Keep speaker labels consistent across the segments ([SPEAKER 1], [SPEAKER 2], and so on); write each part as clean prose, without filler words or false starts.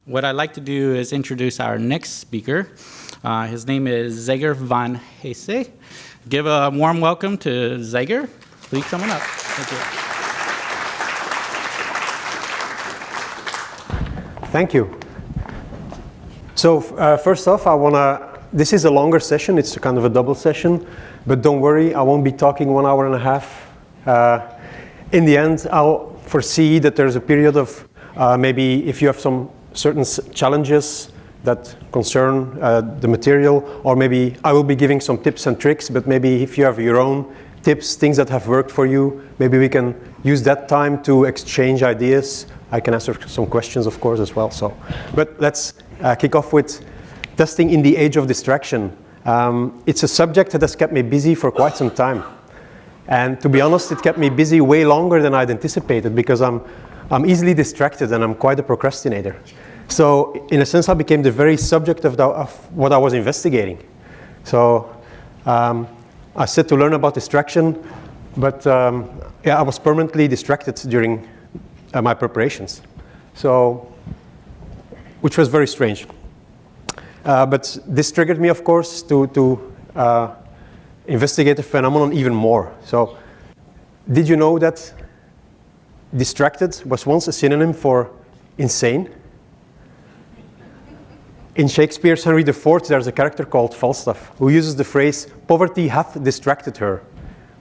[SPEAKER 1] What I'd like to do is introduce our next speaker. His name is Zeger van Hese. Give a warm welcome to Zeger. Please come on up. Thank
[SPEAKER 2] you. Thank you. So first off, this is a longer session. It's kind of a double session, but don't worry, I won't be talking 1 hour and a half. In the end, I'll foresee that there's a period of maybe if you have some certain challenges that concern the material, or maybe I will be giving some tips and tricks, but maybe if you have your own tips, things that have worked for you, maybe we can use that time to exchange ideas. I can answer some questions, of course, as well. But let's kick off with testing in the age of distraction. It's a subject that has kept me busy for quite some time. And to be honest, it kept me busy way longer than I'd anticipated, because I'm easily distracted and I'm quite a procrastinator. So in a sense, I became the very subject of what I was investigating. So I set to learn about distraction, but I was permanently distracted during my preparations. So, which was very strange. But this triggered me, of course, to investigate the phenomenon even more. So, did you know that distracted was once a synonym for insane? In Shakespeare's Henry IV, there's a character called Falstaff who uses the phrase, "Poverty hath distracted her,"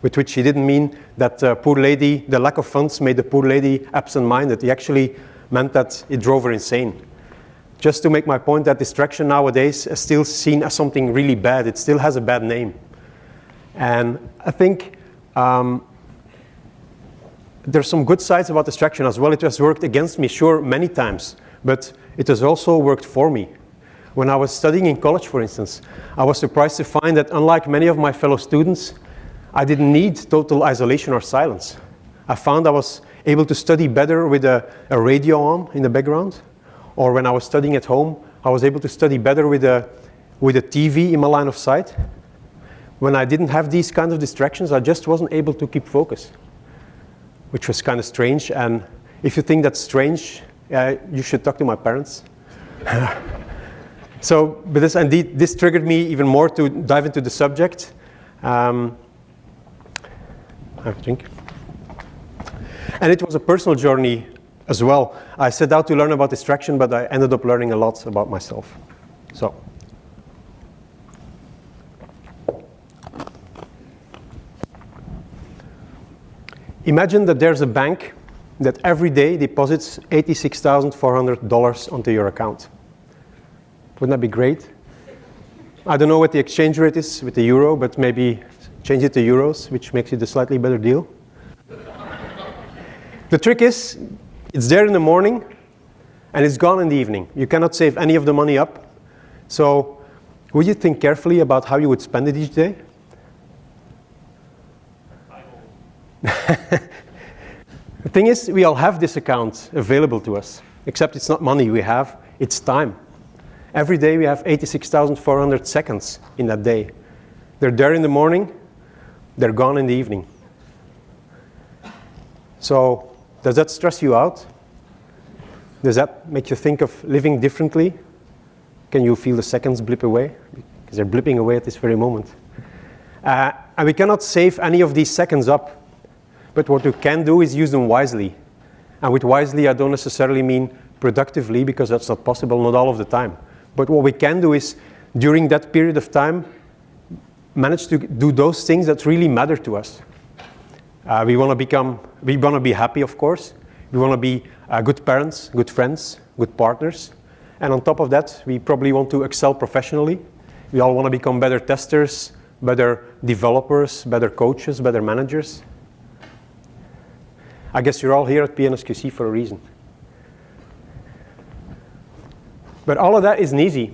[SPEAKER 2] with which he didn't mean that the lack of funds made the poor lady absent-minded. He actually meant that it drove her insane. Just to make my point that distraction nowadays is still seen as something really bad. It still has a bad name. And I think there's some good sides about distraction as well. It has worked against me, sure, many times, but it has also worked for me. When I was studying in college, for instance, I was surprised to find that unlike many of my fellow students, I didn't need total isolation or silence. I found I was able to study better with a radio on in the background, or when I was studying at home, I was able to study better with a TV in my line of sight. When I didn't have these kinds of distractions, I just wasn't able to keep focus, which was kind of strange. And if you think that's strange, you should talk to my parents. But this triggered me even more to dive into the subject. I think. And it was a personal journey as well. I set out to learn about distraction, but I ended up learning a lot about myself. So. Imagine that there's a bank that every day deposits $86,400 onto your account. Wouldn't that be great? I don't know what the exchange rate is with the euro, but maybe change it to euros, which makes it a slightly better deal. The trick is, it's there in the morning, and it's gone in the evening. You cannot save any of the money up. So, would you think carefully about how you would spend it each day? The thing is, we all have this account available to us, except it's not money we have, it's time. Every day we have 86,400 seconds in that day. They're there in the morning, they're gone in the evening. So, does that stress you out? Does that make you think of living differently? Can you feel the seconds blip away? Because they're blipping away at this very moment. And we cannot save any of these seconds up. But what you can do is use them wisely. And with wisely, I don't necessarily mean productively, because that's not possible, not all of the time. But what we can do is, during that period of time, manage to do those things that really matter to us. We want to be happy, of course. We want to be good parents, good friends, good partners. And on top of that, we probably want to excel professionally. We all want to become better testers, better developers, better coaches, better managers. I guess you're all here at PNSQC for a reason. But all of that isn't easy,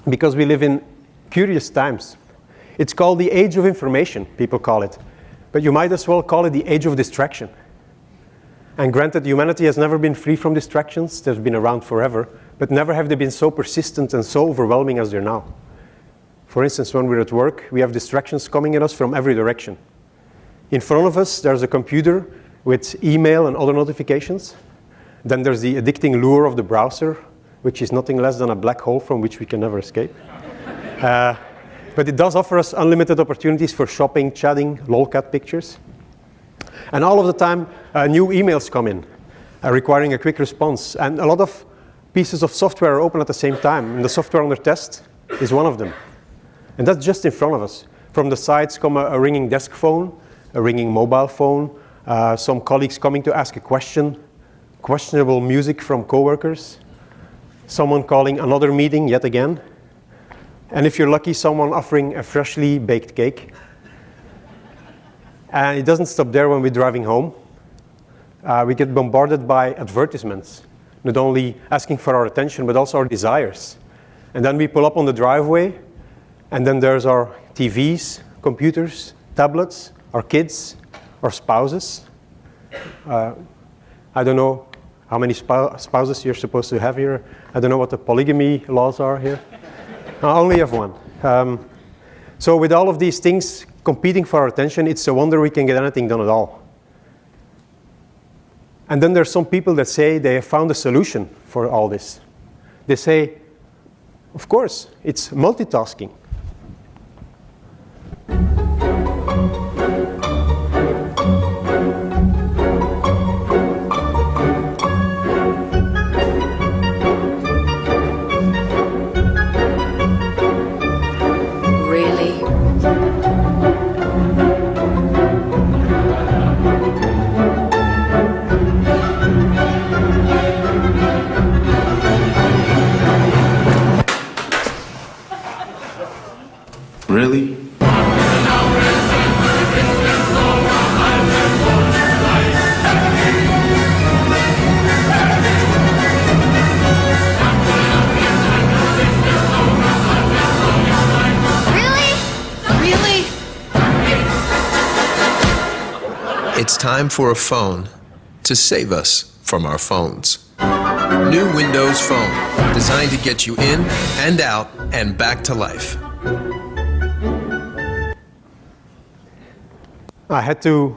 [SPEAKER 2] because we live in curious times. It's called the age of information, people call it. But you might as well call it the age of distraction. And granted, humanity has never been free from distractions. They've been around forever. But never have they been so persistent and so overwhelming as they're now. For instance, when we're at work, we have distractions coming at us from every direction. In front of us, there's a computer with email and other notifications. Then there's the addicting lure of the browser. which is nothing less than a black hole from which we can never escape. But it does offer us unlimited opportunities for shopping, chatting, lolcat pictures. And all of the time, new emails come in, requiring a quick response. And a lot of pieces of software are open at the same time. And the software under test is one of them. And that's just in front of us. From the sides come a ringing desk phone, a ringing mobile phone, some colleagues coming to ask a question, questionable music from coworkers, someone calling another meeting yet again, and if you're lucky, someone offering a freshly baked cake. And it doesn't stop there when we're driving home. We get bombarded by advertisements, not only asking for our attention, but also our desires. And then we pull up on the driveway, and then there's our TVs, computers, tablets, our kids, our spouses. I don't know how many spouses you're supposed to have here. I don't know what the polygamy laws are here. I only have one. So with all of these things competing for our attention, it's a wonder we can get anything done at all. And then there's some people that say they have found a solution for all this. They say, of course, it's multitasking.
[SPEAKER 3] Really?
[SPEAKER 4] It's time for a phone to save us from our phones. New Windows Phone, designed to get you in and out and back to life.
[SPEAKER 2] I had to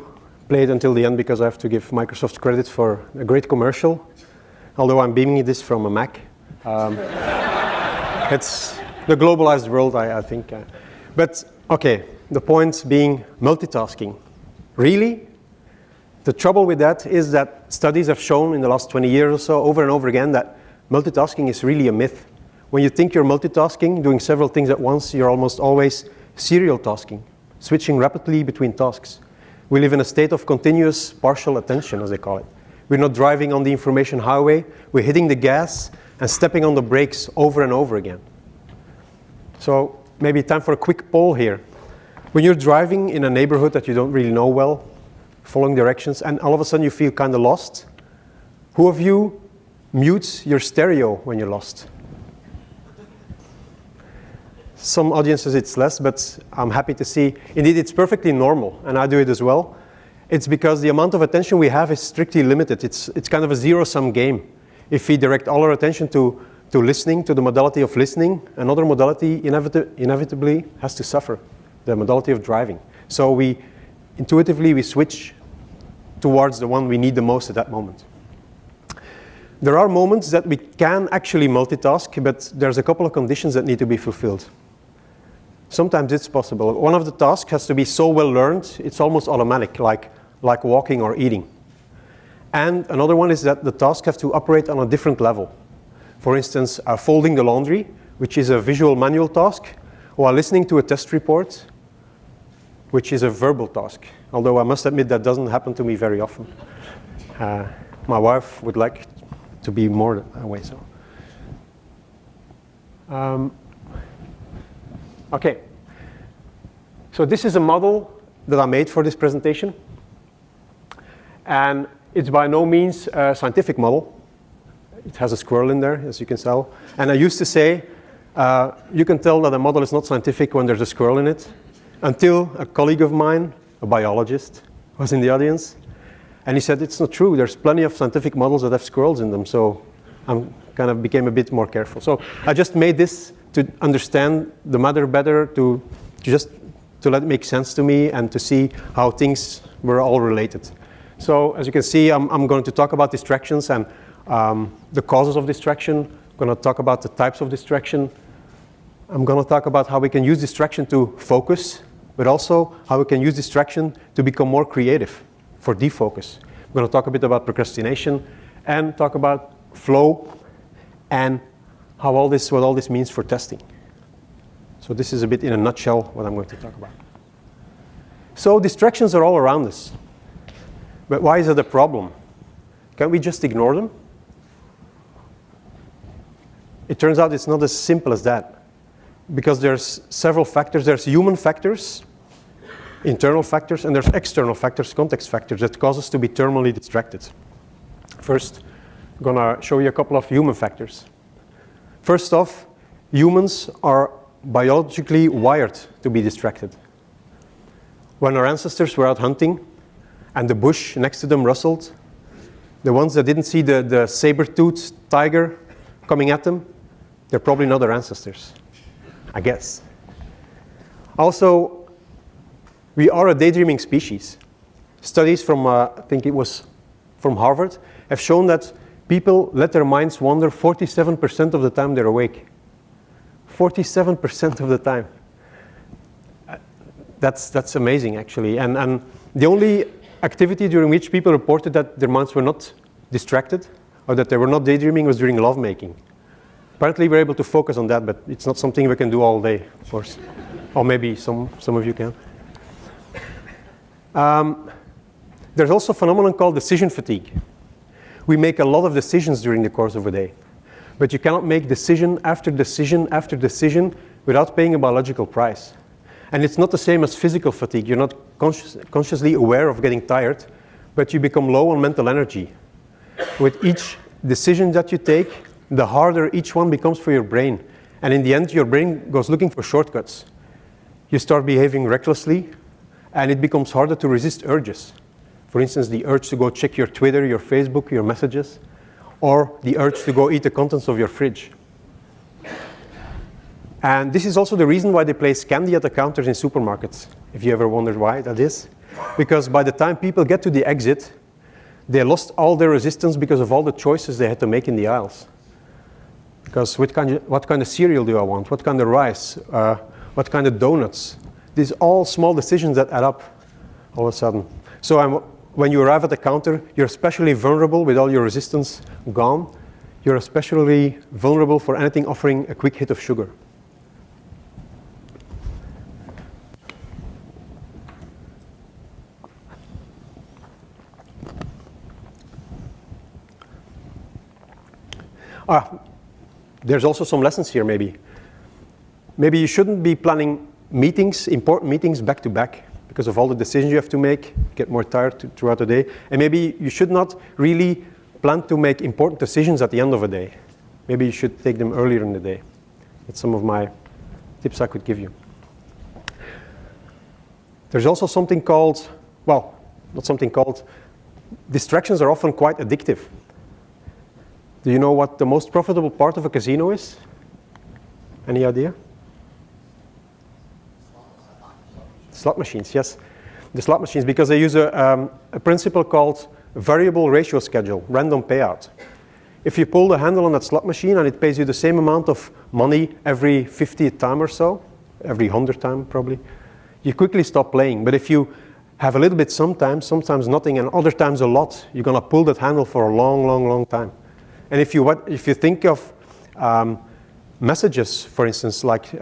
[SPEAKER 2] play it until the end because I have to give Microsoft credit for a great commercial, although I'm beaming this from a Mac. It's the globalized world, I think. But, okay, the point being multitasking. Really? The trouble with that is that studies have shown in the last 20 years or so, over and over again, that multitasking is really a myth. When you think you're multitasking, doing several things at once, you're almost always serial tasking, switching rapidly between tasks. We live in a state of continuous partial attention, as they call it. We're not driving on the information highway, we're hitting the gas and stepping on the brakes over and over again. So maybe time for a quick poll here. When you're driving in a neighborhood that you don't really know well, following directions, and all of a sudden you feel kind of lost, who of you mutes your stereo when you're lost? Some audiences it's less, but I'm happy to see. Indeed, it's perfectly normal, and I do it as well. It's because the amount of attention we have is strictly limited. It's kind of a zero-sum game. If we direct all our attention to listening, to the modality of listening, another modality inevitably has to suffer, the modality of driving. So intuitively we switch towards the one we need the most at that moment. There are moments that we can actually multitask, but there's a couple of conditions that need to be fulfilled. Sometimes it's possible. One of the tasks has to be so well learned, it's almost automatic, like walking or eating. And another one is that the tasks have to operate on a different level. For instance, folding the laundry, which is a visual manual task, while listening to a test report, which is a verbal task. Although I must admit that doesn't happen to me very often. My wife would like to be more that way. Okay, so this is a model that I made for this presentation. And it's by no means a scientific model. It has a squirrel in there, as you can tell. And I used to say, you can tell that a model is not scientific when there's a squirrel in it, until a colleague of mine, a biologist, was in the audience. And he said, it's not true. There's plenty of scientific models that have squirrels in them. So I kind of became a bit more careful. So I just made this to understand the matter better, to let it make sense to me and to see how things were all related. So as you can see, I'm going to talk about distractions and the causes of distraction, I'm going to talk about the types of distraction. I'm going to talk about how we can use distraction to focus, but also how we can use distraction to become more creative for defocus. I'm going to talk a bit about procrastination and talk about flow and how what all this means for testing. So this is a bit in a nutshell what I'm going to talk about. So distractions are all around us. But why is it a problem? Can't we just ignore them? It turns out it's not as simple as that. Because there's several factors. There's human factors, internal factors, and there's external factors, context factors, that cause us to be terminally distracted. First, I'm going to show you a couple of human factors. First off, humans are biologically wired to be distracted. When our ancestors were out hunting and the bush next to them rustled, the ones that didn't see the saber-toothed tiger coming at them, they're probably not our ancestors, I guess. Also, we are a daydreaming species. Studies from, I think it was from Harvard, have shown that people let their minds wander 47% of the time they're awake. 47% of the time. That's amazing, actually. And the only activity during which people reported that their minds were not distracted or that they were not daydreaming was during lovemaking. Apparently, we're able to focus on that, but it's not something we can do all day, of course. Or maybe some of you can. There's also a phenomenon called decision fatigue. We make a lot of decisions during the course of a day. But you cannot make decision after decision after decision without paying a biological price. And it's not the same as physical fatigue. You're not consciously aware of getting tired, but you become low on mental energy. With each decision that you take, the harder each one becomes for your brain. And in the end, your brain goes looking for shortcuts. You start behaving recklessly, and it becomes harder to resist urges. For instance, the urge to go check your Twitter, your Facebook, your messages, or the urge to go eat the contents of your fridge. And this is also the reason why they place candy at the counters in supermarkets, if you ever wondered why that is. Because by the time people get to the exit, they lost all their resistance because of all the choices they had to make in the aisles. Because what kind of cereal do I want? What kind of rice? What kind of donuts? These all small decisions that add up all of a sudden. So when you arrive at the counter, you're especially vulnerable with all your resistance gone. You're especially vulnerable for anything offering a quick hit of sugar. There's also some lessons here, maybe. Maybe you shouldn't be planning meetings, important meetings, back to back because of all the decisions you have to make, get more tired throughout the day. And maybe you should not really plan to make important decisions at the end of a day. Maybe you should take them earlier in the day. That's some of my tips I could give you. There's also something called, well, not something called, distractions are often quite addictive. Do you know what the most profitable part of a casino is? Any idea? Slot machines, yes. The slot machines, because they use a principle called variable ratio schedule, random payout. If you pull the handle on that slot machine and it pays you the same amount of money every 50th time or so, every 100th time probably, you quickly stop playing. But if you have a little bit sometimes nothing, and other times a lot, you're going to pull that handle for a long, long, long time. And if you think of messages, for instance, like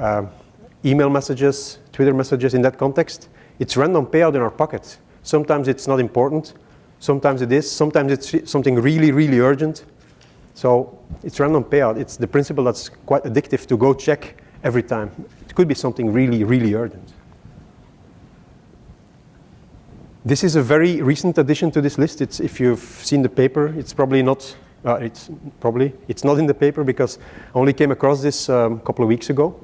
[SPEAKER 2] email messages, Twitter messages in that context, it's random payout in our pocket. Sometimes it's not important. Sometimes it is. Sometimes it's something really, really urgent. So it's random payout. It's the principle that's quite addictive to go check every time. It could be something really, really urgent. This is a very recent addition to this list. If you've seen the paper, it's probably not. It's not in the paper because I only came across this a couple of weeks ago.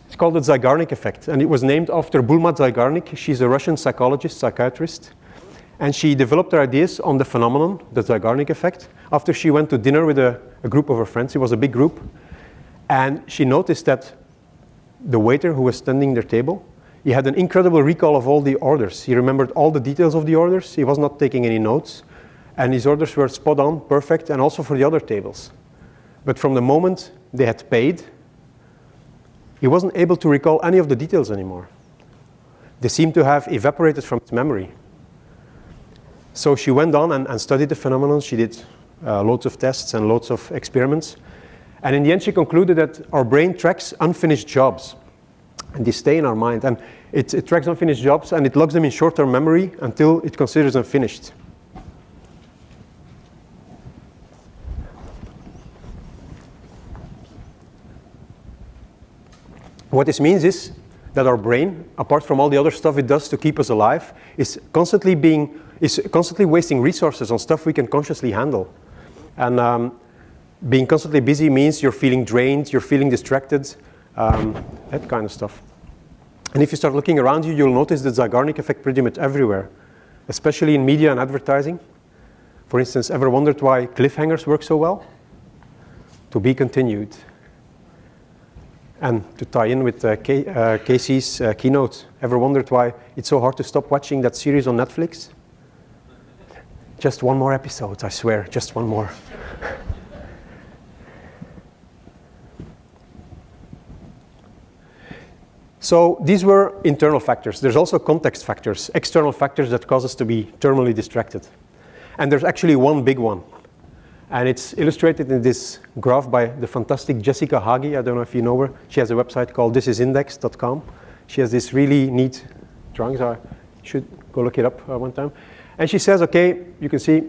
[SPEAKER 2] It's called the Zeigarnik effect, and it was named after Bulma Zeigarnik. She's a Russian psychologist, psychiatrist, and she developed her ideas on the phenomenon, the Zeigarnik effect, after she went to dinner with a group of her friends. It was a big group, and she noticed that the waiter who was standing their table, he had an incredible recall of all the orders. He remembered all the details of the orders. He was not taking any notes. And his orders were spot on, perfect, and also for the other tables. But from the moment they had paid, he wasn't able to recall any of the details anymore. They seemed to have evaporated from his memory. So she went on and studied the phenomenon. She did loads of tests and loads of experiments. And in the end, she concluded that our brain tracks unfinished jobs. And they stay in our mind. And it tracks unfinished jobs, and it logs them in short-term memory until it considers them finished. What this means is that our brain, apart from all the other stuff it does to keep us alive, is constantly wasting resources on stuff we can consciously handle. And being constantly busy means you're feeling drained, you're feeling distracted, that kind of stuff. And if you start looking around you, you'll notice the Zeigarnik effect pretty much everywhere, especially in media and advertising. For instance, ever wondered why cliffhangers work so well? To be continued. And to tie in with Casey's keynote, ever wondered why it's so hard to stop watching that series on Netflix? Just one more episode, I swear, just one more. So these were internal factors. There's also context factors, external factors that cause us to be terminally distracted. And there's actually one big one. And it's illustrated in this graph by the fantastic Jessica Hagi. I don't know if you know her. She has a website called thisisindex.com. She has this really neat drawings. I should go look it up one time. And she says, okay, you can see,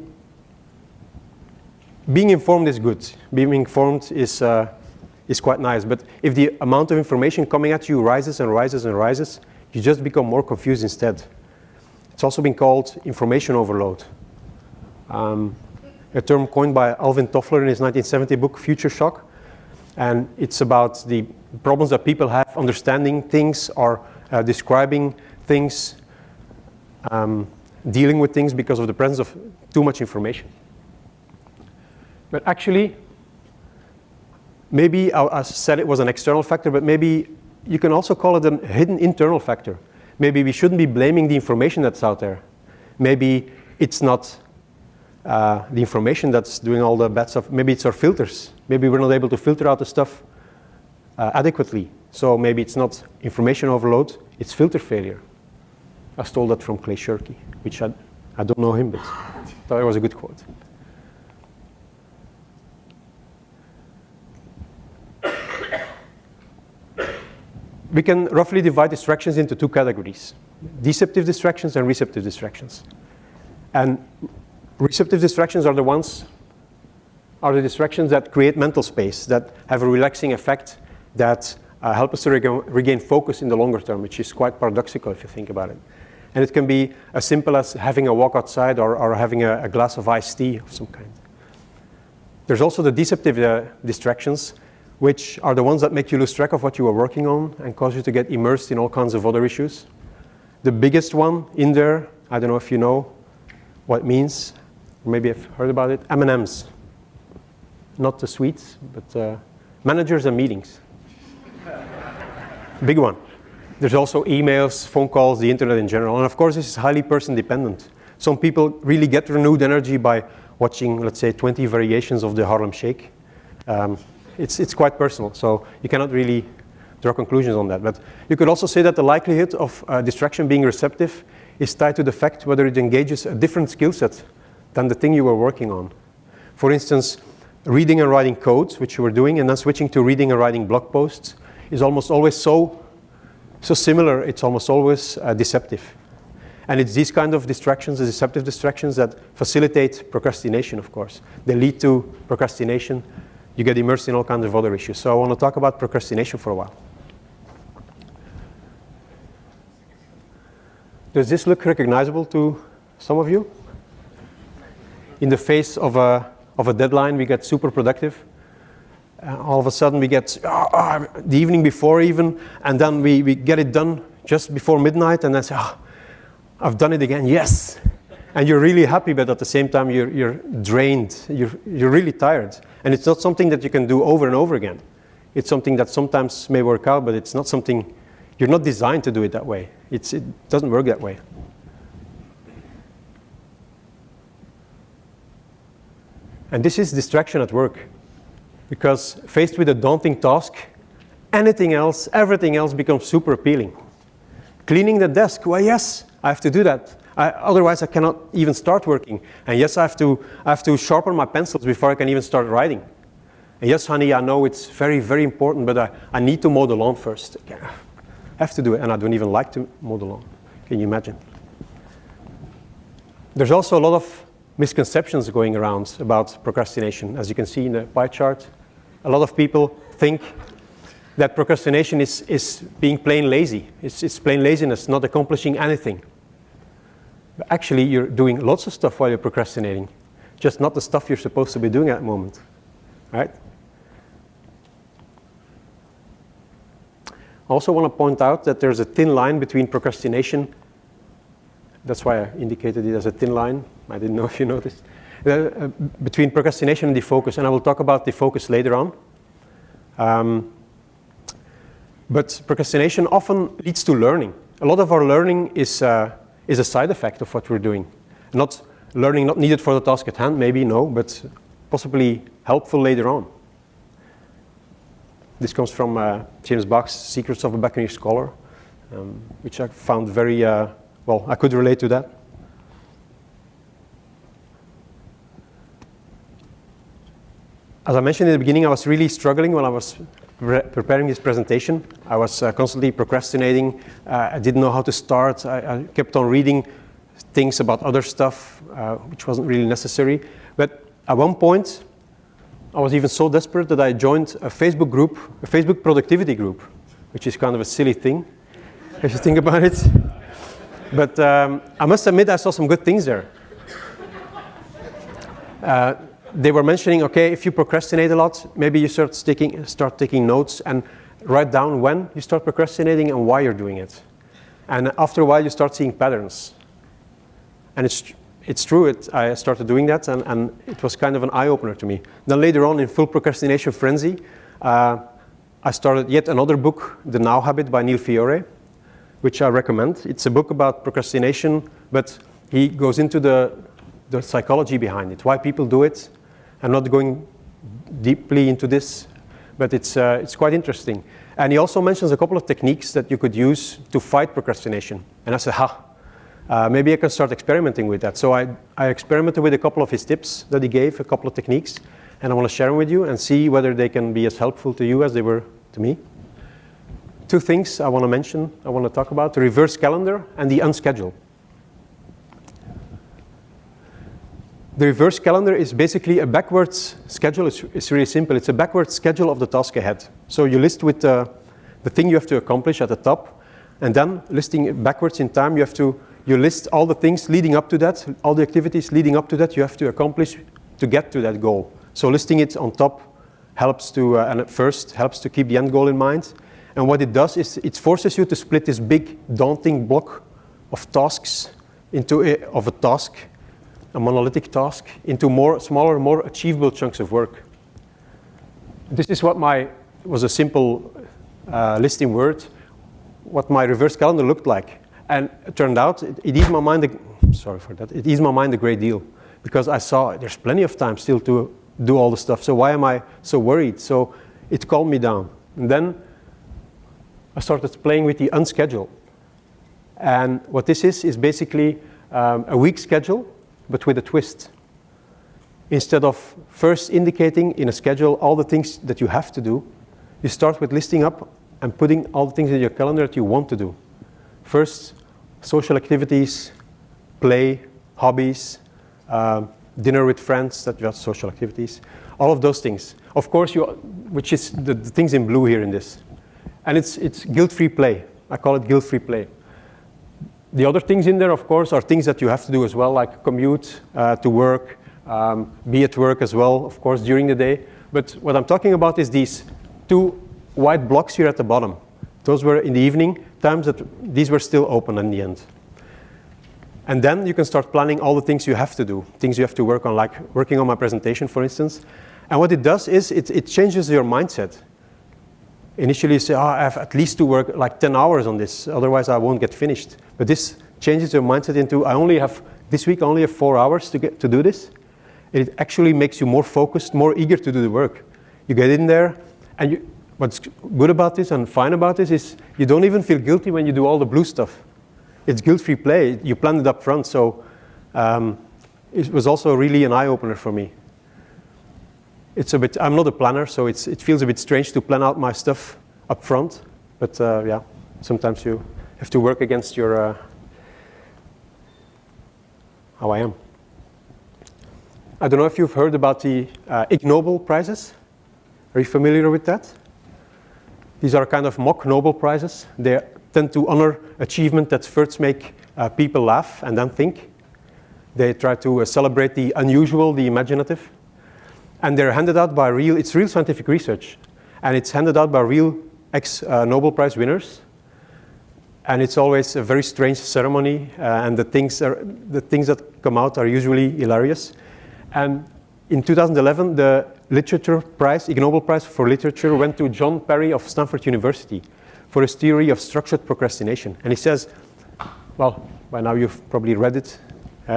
[SPEAKER 2] being informed is good. Being informed is quite nice. But if the amount of information coming at you rises and rises and rises, you just become more confused instead. It's also been called information overload. A term coined by Alvin Toffler in his 1970 book, Future Shock. And it's about the problems that people have understanding things or describing things, dealing with things because of the presence of too much information. But actually, maybe I said it was an external factor, but maybe you can also call it a hidden internal factor. Maybe we shouldn't be blaming the information that's out there. Maybe it's not the information that's doing all the bad stuff. Maybe it's our filters. Maybe we're not able to filter out the stuff adequately. So maybe it's not information overload, it's filter failure. I stole that from Clay Shirky, which I don't know him, but I thought it was a good quote. We can roughly divide distractions into two categories: deceptive distractions and receptive distractions. And receptive distractions are the distractions that create mental space, that have a relaxing effect, that help us to regain focus in the longer term, which is quite paradoxical if you think about it. And it can be as simple as having a walk outside or having a glass of iced tea of some kind. There's also the deceptive distractions, which are the ones that make you lose track of what you were working on and cause you to get immersed in all kinds of other issues. The biggest one in there, I don't know if you know what it means, maybe you've heard about it, M&Ms. Not the sweets, but managers and meetings. Big one. There's also emails, phone calls, the internet in general. And of course, this is highly person dependent. Some people really get renewed energy by watching, let's say, 20 variations of the Harlem Shake. It's quite personal, so you cannot really draw conclusions on that. But you could also say that the likelihood of distraction being receptive is tied to the fact whether it engages a different skill set than the thing you were working on. For instance, reading and writing code, which you were doing, and then switching to reading and writing blog posts, is almost always so similar, it's almost always deceptive. And it's these kind of distractions, the deceptive distractions, that facilitate procrastination, of course. They lead to procrastination. You get immersed in all kinds of other issues. So I want to talk about procrastination for a while. Does this look recognizable to some of you? In the face of a deadline, we get super productive. All of a sudden, we get the evening before even, and then we get it done just before midnight, and then say, I've done it again, yes. And you're really happy, but at the same time, you're drained. You're really tired. And it's not something that you can do over and over again. It's something that sometimes may work out, but it's not something, you're not designed to do it that way. It doesn't work that way. And this is distraction at work. Because faced with a daunting task, anything else, everything else becomes super appealing. Cleaning the desk, well, yes, I have to do that. Otherwise, I cannot even start working. And yes, I have to sharpen my pencils before I can even start writing. And yes, honey, I know it's very, very important, but I need to mow the lawn first. I have to do it, and I don't even like to mow the lawn. Can you imagine? There's also a lot of misconceptions going around about procrastination. As you can see in the pie chart, a lot of people think that procrastination is being plain lazy. It's plain laziness, not accomplishing anything. But actually, you're doing lots of stuff while you're procrastinating, just not the stuff you're supposed to be doing at the moment, right? I also want to point out that there's a thin line between procrastination. That's why I indicated it as a thin line. I didn't know if you noticed. Between procrastination and defocus, and I will talk about defocus later on. But procrastination often leads to learning. A lot of our learning is a side effect of what we're doing. Not learning, not needed for the task at hand, maybe, no, but possibly helpful later on. This comes from James Bach's Secrets of a Buccaneer Scholar, which I found very, well, I could relate to that. As I mentioned in the beginning, I was really struggling when I was preparing this presentation. I was constantly procrastinating. I didn't know how to start. I kept on reading things about other stuff, which wasn't really necessary. But at one point, I was even so desperate that I joined a Facebook group, a Facebook productivity group, which is kind of a silly thing, if you think about it. But I must admit, I saw some good things there. They were mentioning, okay, if you procrastinate a lot, maybe you start taking notes and write down when you start procrastinating and why you're doing it. And after a while, you start seeing patterns. And it's true, I started doing that, and it was kind of an eye-opener to me. Then later on, in full procrastination frenzy, I started yet another book, The Now Habit by Neil Fiore, which I recommend. It's a book about procrastination, but he goes into the psychology behind it, why people do it. I'm not going deeply into this, but it's quite interesting. And he also mentions a couple of techniques that you could use to fight procrastination. And I said, maybe I can start experimenting with that. So I experimented with a couple of his tips that he gave, a couple of techniques, and I want to share them with you and see whether they can be as helpful to you as they were to me. Two things I want to mention, I want to talk about, the reverse calendar and the unschedule. The reverse calendar is basically a backwards schedule. It's really simple. It's a backwards schedule of the task ahead. So you list with the thing you have to accomplish at the top, and then listing it backwards in time, you list all the things leading up to that, all the activities leading up to that you have to accomplish to get to that goal. So listing it on top helps to, and at first helps to keep the end goal in mind. And what it does is it forces you to split this big daunting block of tasks of a task, a monolithic task, into smaller, more achievable chunks of work. This is what was a simple listing word, what my reverse calendar looked like. And it turned out, it eased my mind, it eased my mind a great deal, because I saw there's plenty of time still to do all the stuff, so why am I so worried? So it calmed me down. And then I started playing with the unschedule. And what this is basically a week schedule, but with a twist. Instead of first indicating in a schedule all the things that you have to do, you start with listing up and putting all the things in your calendar that you want to do. First, social activities, play, hobbies, dinner with friends, that's social activities, all of those things. Of course, which is the things in blue here in this. And it's guilt-free play. I call it guilt-free play. The other things in there, of course, are things that you have to do as well, like commute to work, be at work as well, of course, during the day. But what I'm talking about is these two white blocks here at the bottom. Those were in the evening times that these were still open in the end. And then you can start planning all the things you have to do, things you have to work on, like working on my presentation, for instance. And what it does is it changes your mindset. Initially you say, I have at least to work like 10 hours on this, otherwise I won't get finished. But this changes your mindset into, this week I only have 4 hours to do this. It actually makes you more focused, more eager to do the work. You get in there, and what's good about this and fine about this is you don't even feel guilty when you do all the blue stuff. It's guilt-free play. You planned it up front, so it was also really an eye-opener for me. It's a bit, I'm not a planner, so it feels a bit strange to plan out my stuff up front, but yeah, sometimes you have to work against your, how I am. I don't know if you've heard about the Ig Nobel Prizes. Are you familiar with that? These are kind of mock Nobel Prizes. They tend to honor achievement that first make people laugh and then think. They try to celebrate the unusual, the imaginative. And they're handed out by it's real scientific research. And it's handed out by real ex-Nobel Prize winners. And it's always a very strange ceremony. And the things that come out are usually hilarious. And in 2011, the literature prize, Ig Nobel Prize for Literature, went to John Perry of Stanford University for his theory of structured procrastination. And he says, well, by now you've probably read it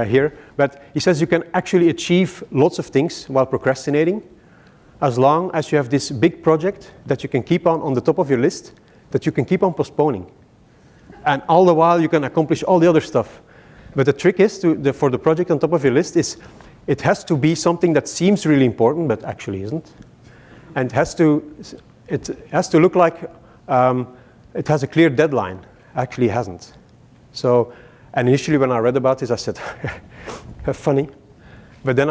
[SPEAKER 2] here, but he says you can actually achieve lots of things while procrastinating as long as you have this big project that you can keep on the top of your list, that you can keep on postponing. And all the while you can accomplish all the other stuff. But the trick is, for the project on top of your list is, it has to be something that seems really important, but actually isn't. And it has to look like it has a clear deadline. Actually hasn't. So, and initially when I read about this, I said, funny. But then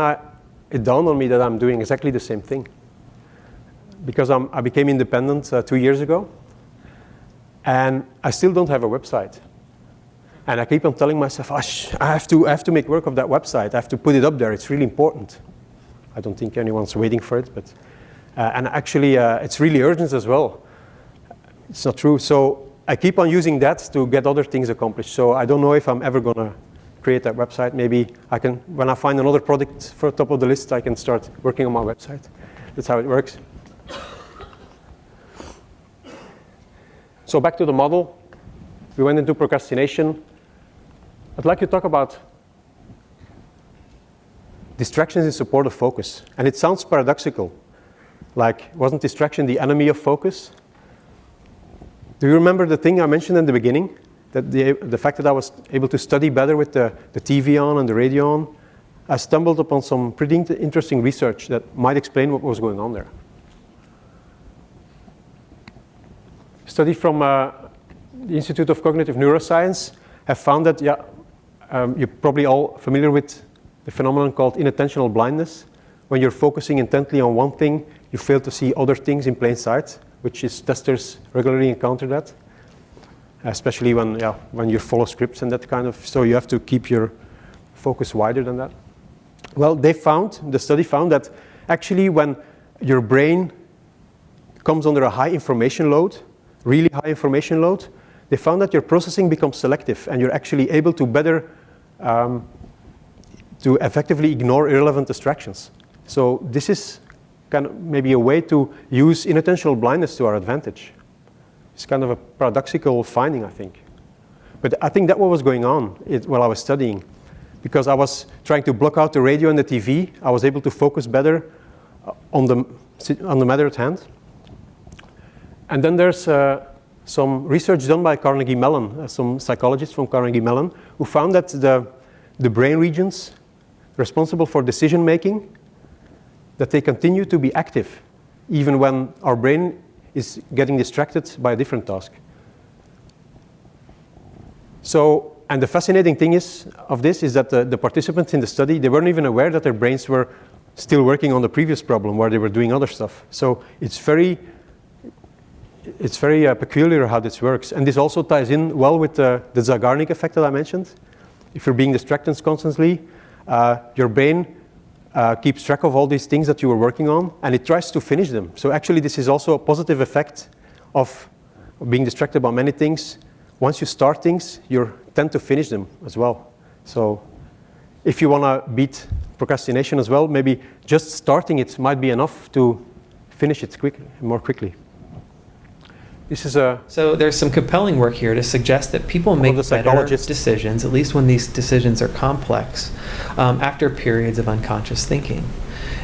[SPEAKER 2] it dawned on me that I'm doing exactly the same thing. Because I became independent 2 years ago, and I still don't have a website. And I keep on telling myself, I have to make work of that website. I have to put it up there. It's really important. I don't think anyone's waiting for it, but and actually it's really urgent as well. It's not true. So I keep on using that to get other things accomplished. So I don't know if I'm ever going to create that website. Maybe I can, when I find another product for top of the list, I can start working on my website. That's how it works. So back to the model. We went into procrastination. I'd like to talk about distractions in support of focus. And it sounds paradoxical. Like, wasn't distraction the enemy of focus? Do you remember the thing I mentioned in the beginning? That the fact that I was able to study better with the TV on and the radio on? I stumbled upon some pretty interesting research that might explain what was going on there. A study from the Institute of Cognitive Neuroscience have found that, you're probably all familiar with the phenomenon called inattentional blindness. When you're focusing intently on one thing, you fail to see other things in plain sight, which is testers regularly encounter that, especially when you follow scripts and that kind of, so you have to keep your focus wider than that. Well, the study found that actually when your brain comes under a high information load, really high information load, they found that your processing becomes selective and you're actually able to better, to effectively ignore irrelevant distractions. So this is kind of maybe a way to use inattentional blindness to our advantage. It's kind of a paradoxical finding, I think. But I think that what was going on while I was studying. Because I was trying to block out the radio and the TV, I was able to focus better on the matter at hand. And then there's some research done by Carnegie Mellon, some psychologists from Carnegie Mellon, who found that the brain regions responsible for decision making, that they continue to be active even when our brain is getting distracted by a different task. So, and the fascinating thing is that the participants in the study, they weren't even aware that their brains were still working on the previous problem where they were doing other stuff. So it's very peculiar how this works. And this also ties in well with the Zeigarnik effect that I mentioned. If you're being distracted constantly, your brain keeps track of all these things that you were working on, and it tries to finish them. So actually, this is also a positive effect of being distracted by many things. Once you start things, you tend to finish them as well. So if you want to beat procrastination as well, maybe just starting it might be enough to finish it more quickly. This is
[SPEAKER 3] So there's some compelling work here to suggest that people make better decisions, at least when these decisions are complex, after periods of unconscious thinking.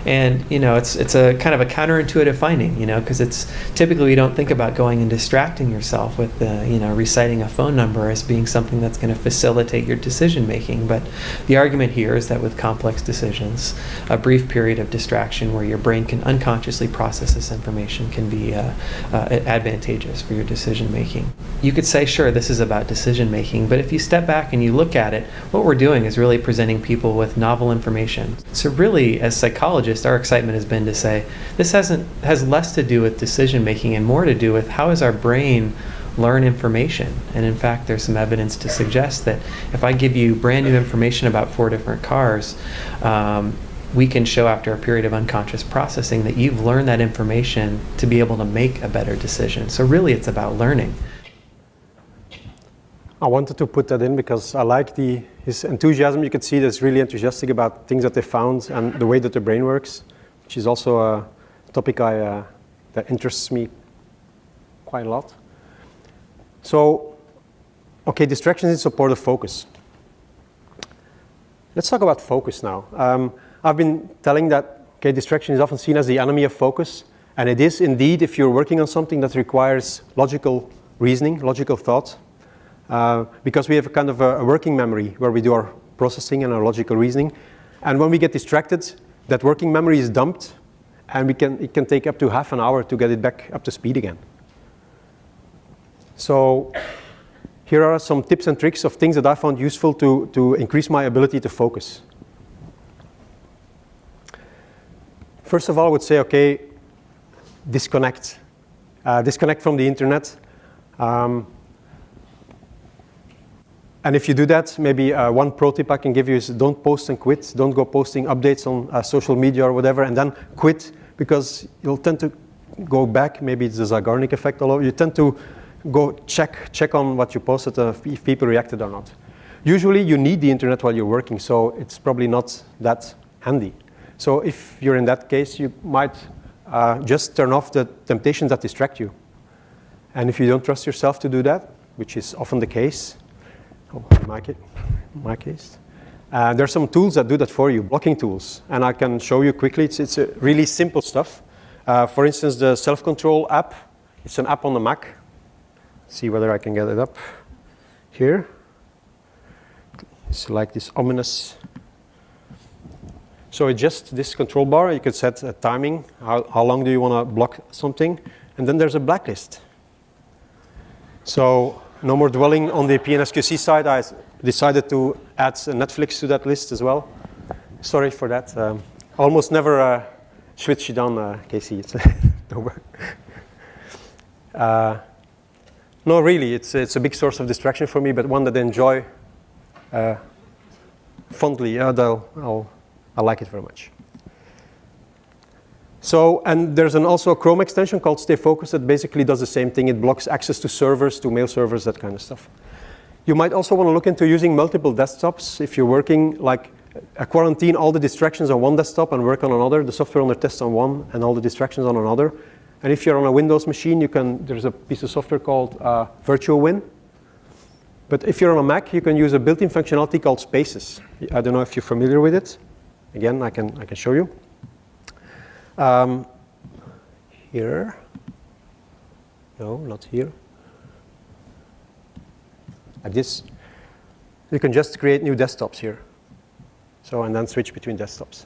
[SPEAKER 3] And, it's a kind of a counterintuitive finding, because it's typically we don't think about going and distracting yourself with, reciting a phone number as being something that's going to facilitate your decision making. But the argument here is that with complex decisions, a brief period of distraction where your brain can unconsciously process this information can be advantageous for your decision making. You could say, sure, this is about decision making, but if you step back and you look at it, what we're doing is really presenting people with novel information. So really, as psychologists, our excitement has been to say, this has less to do with decision making and more to do with how does our brain learn information. And in fact, there's some evidence to suggest that if I give you brand new information about 4 different cars, we can show after a period of unconscious processing that you've learned that information to be able to make a better decision. So really, it's about learning.
[SPEAKER 2] I wanted to put that in because I like his enthusiasm. You can see that he's really enthusiastic about things that they found and the way that the brain works, which is also a topic that interests me quite a lot. So, okay, distractions in support of focus. Let's talk about focus now. I've been telling that distraction is often seen as the enemy of focus, and it is indeed if you're working on something that requires logical reasoning, logical thought. Because we have a kind of a working memory where we do our processing and our logical reasoning. And when we get distracted, that working memory is dumped, and it can take up to half an hour to get it back up to speed again. So here are some tips and tricks of things that I found useful to increase my ability to focus. First of all, I would say, okay, disconnect. Disconnect from the internet. And if you do that, maybe one pro tip I can give you is don't post and quit. Don't go posting updates on social media or whatever, and then quit, because you'll tend to go back. Maybe it's the Zeigarnik effect all over. You tend to go check on what you posted, if people reacted or not. Usually you need the internet while you're working, so it's probably not that handy. So if you're in that case, you might just turn off the temptations that distract you. And if you don't trust yourself to do that, which is often the case, in my case, there's some tools that do that for you, blocking tools. And I can show you quickly. It's a really simple stuff. For instance, the self-control app. It's an app on the Mac. See whether I can get it up here. It's like this ominous. So it's just this control bar. You can set a timing. How long do you want to block something? And then there's a blacklist. So no more dwelling on the PNSQC side. I decided to add Netflix to that list as well. Sorry for that. Almost never switch it on, Casey. It's no, really, it's a big source of distraction for me, but one that I enjoy fondly. I like it very much. So, and there's also a Chrome extension called Stay Focused that basically does the same thing. It blocks access to servers, to mail servers, that kind of stuff. You might also want to look into using multiple desktops. If you're working, like quarantine all the distractions on one desktop and work on another, the software under test on one and all the distractions on another. And if you're on a Windows machine, there's a piece of software called Virtual Win. But if you're on a Mac, you can use a built-in functionality called Spaces. I don't know if you're familiar with it. Again, I can show you. Here. No, not here. Like this. You can just create new desktops here. So, and then switch between desktops.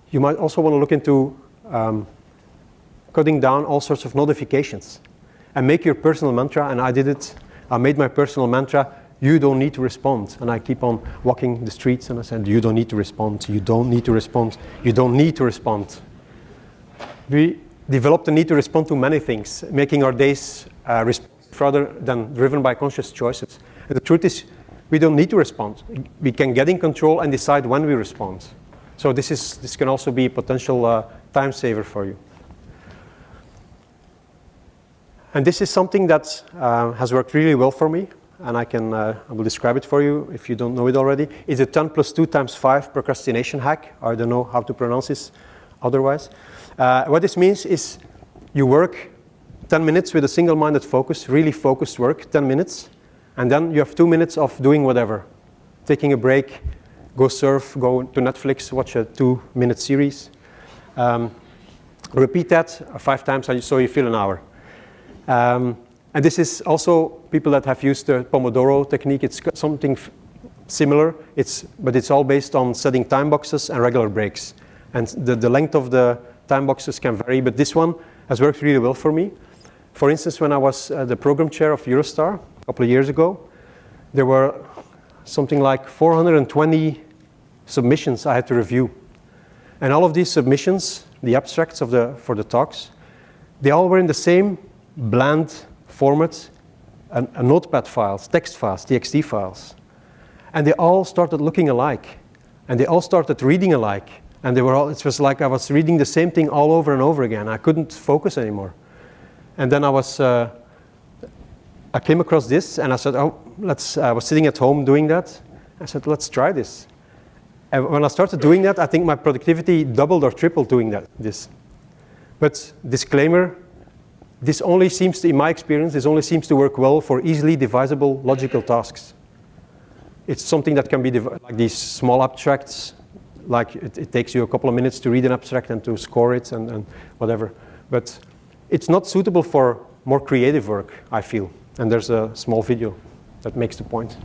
[SPEAKER 2] You might also want to look into cutting down all sorts of notifications and make your personal mantra, and I did it. I made my personal mantra, you don't need to respond. And I keep on walking the streets and I said, you don't need to respond, you don't need to respond, you don't need to respond. We developed the need to respond to many things, making our days rather than driven by conscious choices. And the truth is, we don't need to respond. We can get in control and decide when we respond. So this can also be a potential time saver for you. And this is something that has worked really well for me, and I will describe it for you if you don't know it already. It's a 10 plus 2 times 5 procrastination hack. I don't know how to pronounce this otherwise. What this means is you work 10 minutes with a single-minded focus, really focused work, 10 minutes. And then you have 2 minutes of doing whatever. Taking a break, go surf, go to Netflix, watch a 2-minute series. Repeat that 5 times so you feel an hour. And this is also people that have used the Pomodoro technique. It's something similar, but it's all based on setting time boxes and regular breaks. And the length of the time boxes can vary, but this one has worked really well for me. For instance, when I was the program chair of Eurostar a couple of years ago, there were something like 420 submissions I had to review. And all of these submissions, the abstracts for the talks, they all were in the same bland format, and notepad files, text files, TXT files. And they all started looking alike. And they all started reading alike. And it was like I was reading the same thing all over and over again. I couldn't focus anymore. And then I came across this, and I said, I was sitting at home doing that. I said, let's try this. And when I started doing that, I think my productivity doubled or tripled doing this. But disclaimer, this only seems to, in my experience, this only seems to work well for easily divisible logical tasks. It's something that can be like these small abstracts, like it takes you a couple of minutes to read an abstract and to score it and whatever. But it's not suitable for more creative work, I feel. And there's a small video that makes the point.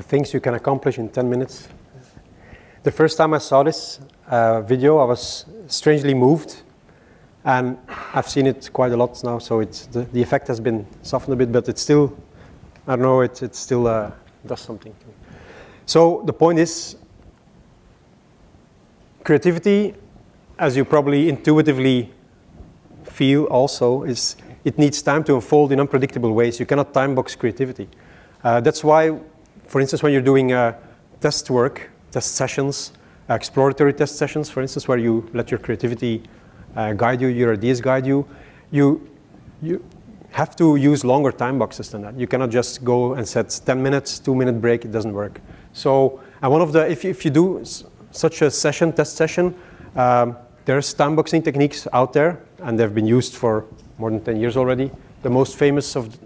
[SPEAKER 2] Things you can accomplish in 10 minutes. The first time I saw this video, I was strangely moved, and I've seen it quite a lot now, so the effect has been softened a bit, but it's still, I don't know, it still does something. So the point is, creativity, as you probably intuitively feel also, is it needs time to unfold in unpredictable ways. You cannot time box creativity. That's why, for instance, when you're doing test work, test sessions, exploratory test sessions, for instance, where you let your creativity guide you, your ideas guide you, you have to use longer time boxes than that. You cannot just go and set 10 minutes, 2-minute break, it doesn't work. So if you do such a session, test session, there's time boxing techniques out there, and they've been used for more than 10 years already. The most famous of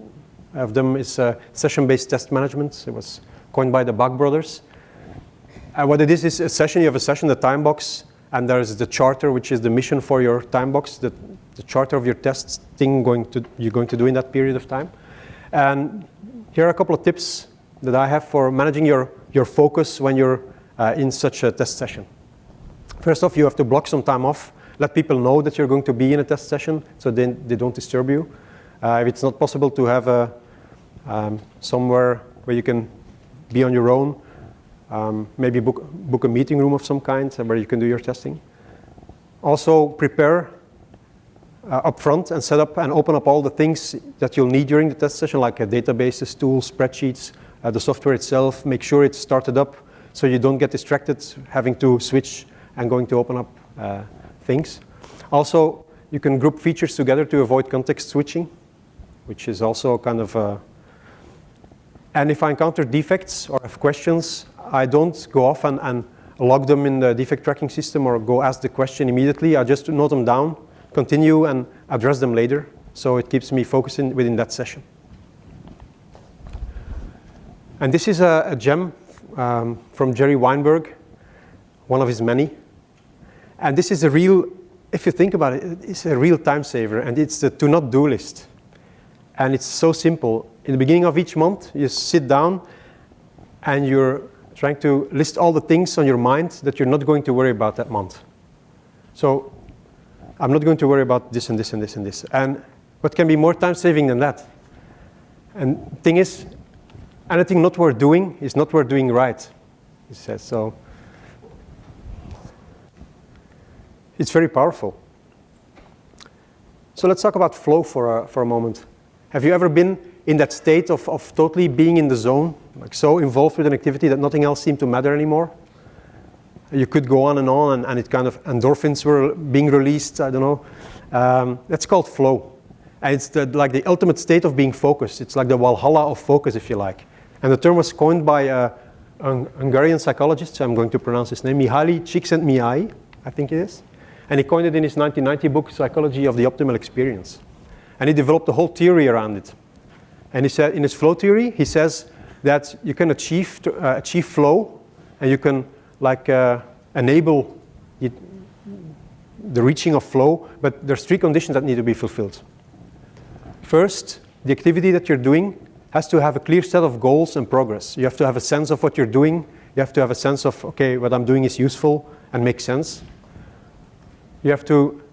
[SPEAKER 2] them is session-based test management. It was coined by the Bach brothers. What it is a session, you have a session, the time box, and there's the charter, which is the mission for your time box, the charter of your test thing you're going to do in that period of time. And here are a couple of tips that I have for managing your your focus when you're in such a test session. First off, you have to block some time off. Let people know that you're going to be in a test session so they don't disturb you. If it's not possible to have somewhere where you can be on your own, maybe book a meeting room of some kind where you can do your testing. Also prepare upfront and set up and open up all the things that you'll need during the test session, like databases, tools, spreadsheets, the software itself. Make sure it's started up so you don't get distracted having to switch and going to open up things. Also, you can group features together to avoid context switching, which is also kind of and if I encounter defects or have questions, I don't go off and log them in the defect tracking system or go ask the question immediately. I just note them down, continue and address them later. So it keeps me focusing within that session. And this is a gem from Jerry Weinberg, one of his many. And this is a real, if you think about it, it's a real time saver, and it's the to not do list. And it's so simple. In the beginning of each month, you sit down and you're trying to list all the things on your mind that you're not going to worry about that month. So I'm not going to worry about this and this and this and this. And what can be more time saving than that? And the thing is, anything not worth doing is not worth doing right, he says. So it's very powerful. So let's talk about flow for a moment. Have you ever been in that state of totally being in the zone, like so involved with an activity that nothing else seemed to matter anymore? You could go on, and it kind of endorphins were being released, I don't know. That's called flow. And it's like the ultimate state of being focused. It's like the Valhalla of focus, if you like. And the term was coined by an Hungarian psychologist, so I'm going to pronounce his name, Mihaly Csikszentmihalyi, I think it is. And he coined it in his 1990 book, Psychology of the Optimal Experience. And he developed a whole theory around it. And he said, in his flow theory, he says that you can achieve flow, and you can enable the reaching of flow, but there's 3 conditions that need to be fulfilled. First, the activity that you're doing has to have a clear set of goals and progress. You have to have a sense of what you're doing. You have to have a sense of, okay, what I'm doing is useful and makes sense. You have to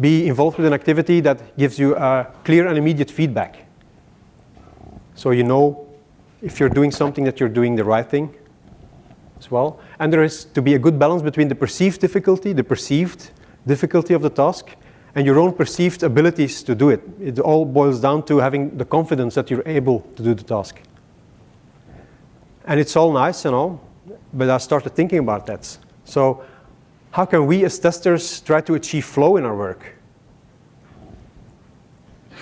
[SPEAKER 2] be involved with an activity that gives you clear and immediate feedback. So you know if you're doing something that you're doing the right thing as well. And there is to be a good balance between the perceived difficulty of the task, and your own perceived abilities to do it. It all boils down to having the confidence that you're able to do the task. And it's all nice and all, but I started thinking about that. So how can we as testers try to achieve flow in our work?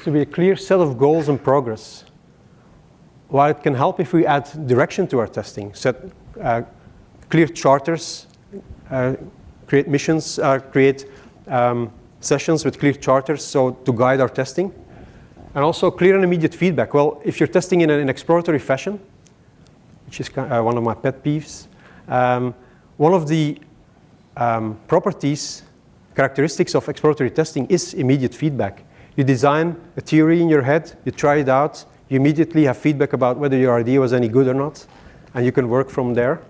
[SPEAKER 2] To be a clear set of goals and progress. While it can help if we add direction to our testing, set clear charters, create missions, create sessions with clear charters so to guide our testing, and also clear and immediate feedback. Well, if you're testing in an exploratory fashion, which is one of my pet peeves, one of the characteristics of exploratory testing is immediate feedback. You design a theory in your head, you try it out, you immediately have feedback about whether your idea was any good or not, and you can work from there.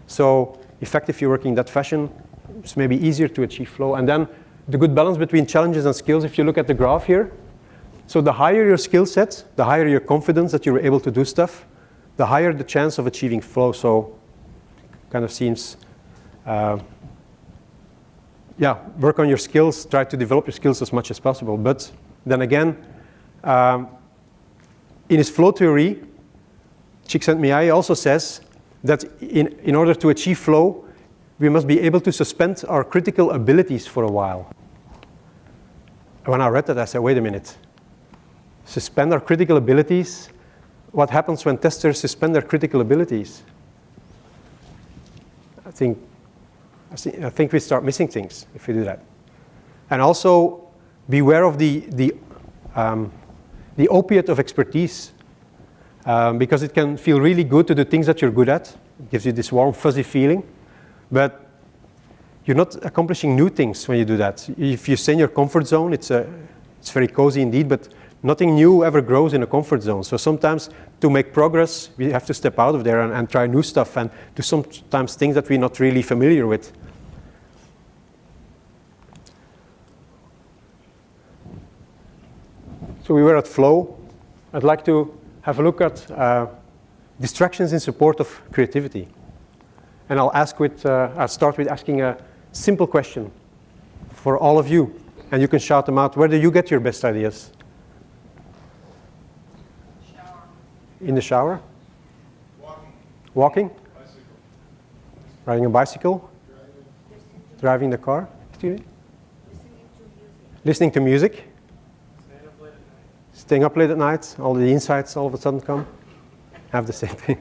[SPEAKER 2] So, in fact, if you're working in that fashion, it's maybe easier to achieve flow. And then the good balance between challenges and skills, if you look at the graph here, so the higher your skill set, the higher your confidence that you're able to do stuff, the higher the chance of achieving flow. So, kind of seems, work on your skills, try to develop your skills as much as possible. But then again, in his flow theory, Csikszentmihalyi also says that in order to achieve flow, we must be able to suspend our critical abilities for a while. When I read that, I said, wait a minute. Suspend our critical abilities? What happens when testers suspend their critical abilities? I think we start missing things if we do that. And also, beware of the opiate of expertise, because it can feel really good to do things that you're good at. It gives you this warm, fuzzy feeling. But you're not accomplishing new things when you do that. If you stay in your comfort zone, it's very cozy indeed, but Nothing new ever grows in a comfort zone. So sometimes to make progress, we have to step out of there and try new stuff and do sometimes things that we're not really familiar with. So we were at Flow. I'd like to have a look at distractions in support of creativity. And I'll start with asking a simple question for all of you. And you can shout them out. Where do you get your best ideas?
[SPEAKER 5] Shower.
[SPEAKER 2] In the shower?
[SPEAKER 5] Walking.
[SPEAKER 2] Walking?
[SPEAKER 5] Bicycle.
[SPEAKER 2] Riding a bicycle? Driving the car? Excuse me? Listening to music? Staying up late at night. All the insights all of a sudden come. Have the same thing.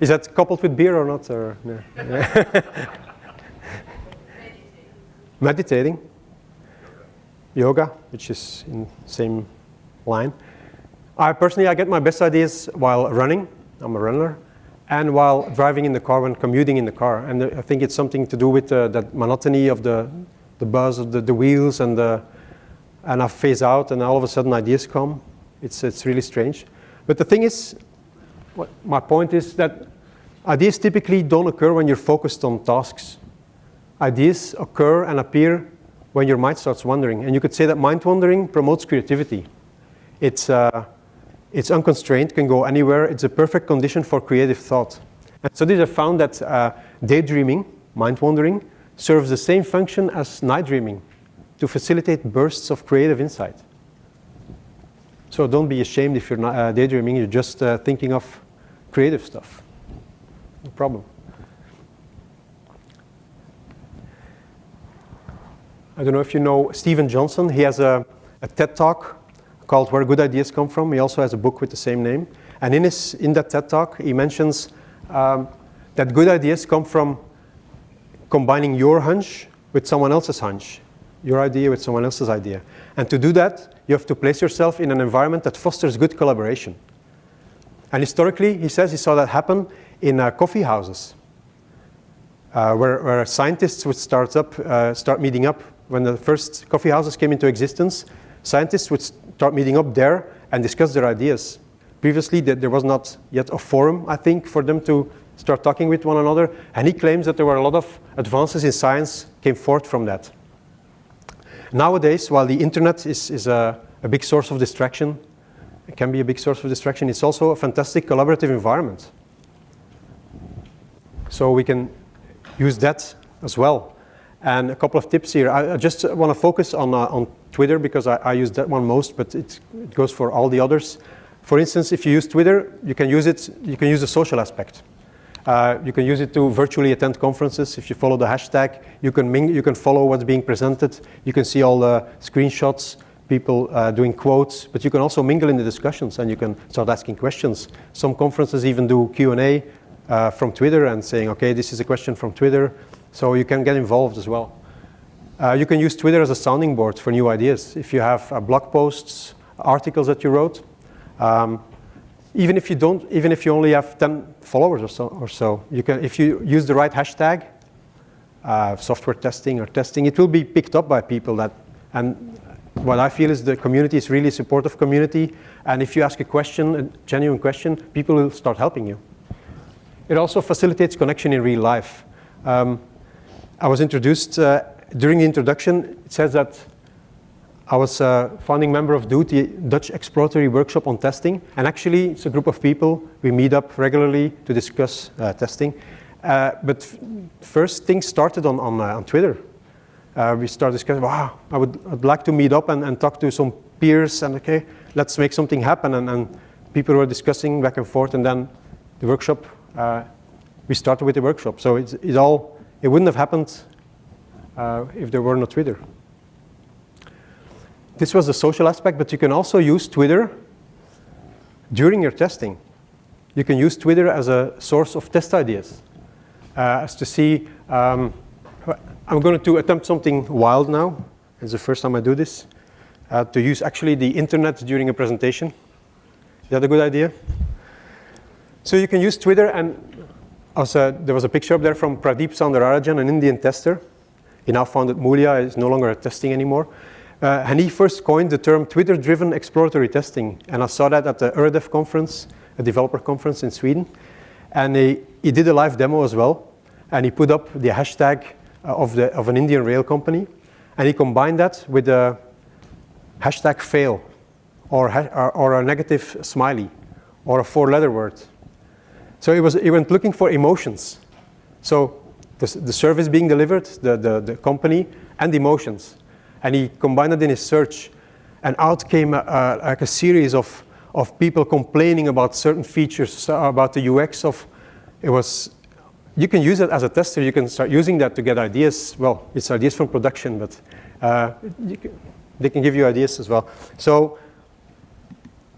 [SPEAKER 2] Is that coupled with beer or not? Or no? Meditating. Yoga, which is in the same line. I get my best ideas while running. I'm a runner. And while driving in the car, when commuting in the car. And I think it's something to do with that monotony of the buzz of the wheels and I phase out and all of a sudden ideas come. It's really strange. But the thing is, my point is that ideas typically don't occur when you're focused on tasks. Ideas occur and appear when your mind starts wandering. And you could say that mind wandering promotes creativity. It's unconstrained, can go anywhere. It's a perfect condition for creative thought. And studies have found that daydreaming, mind wandering, serves the same function as night dreaming to facilitate bursts of creative insight. So don't be ashamed if you're not daydreaming, you're just thinking of creative stuff. No problem. I don't know if you know Steven Johnson. He has a TED Talk called Where Good Ideas Come From. He also has a book with the same name. And in that TED Talk, he mentions that good ideas come from combining your hunch with someone else's hunch, your idea with someone else's idea. And to do that, you have to place yourself in an environment that fosters good collaboration. And historically, he says he saw that happen in coffee houses, where scientists would start meeting up. When the first coffee houses came into existence, scientists would start meeting up there and discuss their ideas. Previously, there was not yet a forum, I think, for them to start talking with one another. And he claims that there were a lot of advances in science came forth from that. Nowadays, while the internet is a big source of distraction, it can be a big source of distraction, it's also a fantastic collaborative environment. So we can use that as well. And a couple of tips here. I just want to focus on Twitter because I use that one most, but it goes for all the others. For instance, if you use Twitter, you can use the social aspect. You can use it to virtually attend conferences. If you follow the hashtag, you can follow what's being presented. You can see all the screenshots, people doing quotes, but you can also mingle in the discussions and you can start asking questions. Some conferences even do Q&A from Twitter and saying, okay, this is a question from Twitter. So you can get involved as well. You can use Twitter as a sounding board for new ideas. If you have blog posts, articles that you wrote, even if you only have 10 followers or so, you can, if you use the right hashtag, software testing or testing, it will be picked up by people and what I feel is the community is really a supportive community, and if you ask a question, a genuine question, people will start helping you. It also facilitates connection in real life. I was introduced, during the introduction, it says that I was a founding member of DOOT, the Dutch Exploratory Workshop on Testing. And actually, it's a group of people. We meet up regularly to discuss testing. But first, things started on Twitter. We started discussing, wow, I'd like to meet up and talk to some peers. And okay, let's make something happen. And people were discussing back and forth. And then the workshop, we started with the workshop. So it wouldn't have happened if there were no Twitter. This was the social aspect, but you can also use Twitter during your testing. You can use Twitter as a source of test ideas. As to see, I'm going to attempt something wild now. It's the first time I do this. To use actually the internet during a presentation. Is that a good idea? So you can use Twitter, and also, there was a picture up there from Pradeep Soundararajan, an Indian tester. He now founded Mulia, is no longer testing anymore. And he first coined the term Twitter-driven exploratory testing. And I saw that at the ERDEF conference, a developer conference in Sweden. And he did a live demo as well. And he put up the hashtag of an Indian rail company. And he combined that with a hashtag fail, or a negative smiley, or a 4-letter word. So he went looking for emotions. So the service being delivered, the company, and emotions. And he combined it in his search. And out came like a series of people complaining about certain features, about the UX of, you can use it as a tester, you can start using that to get ideas. Well, it's ideas from production, but they can give you ideas as well. So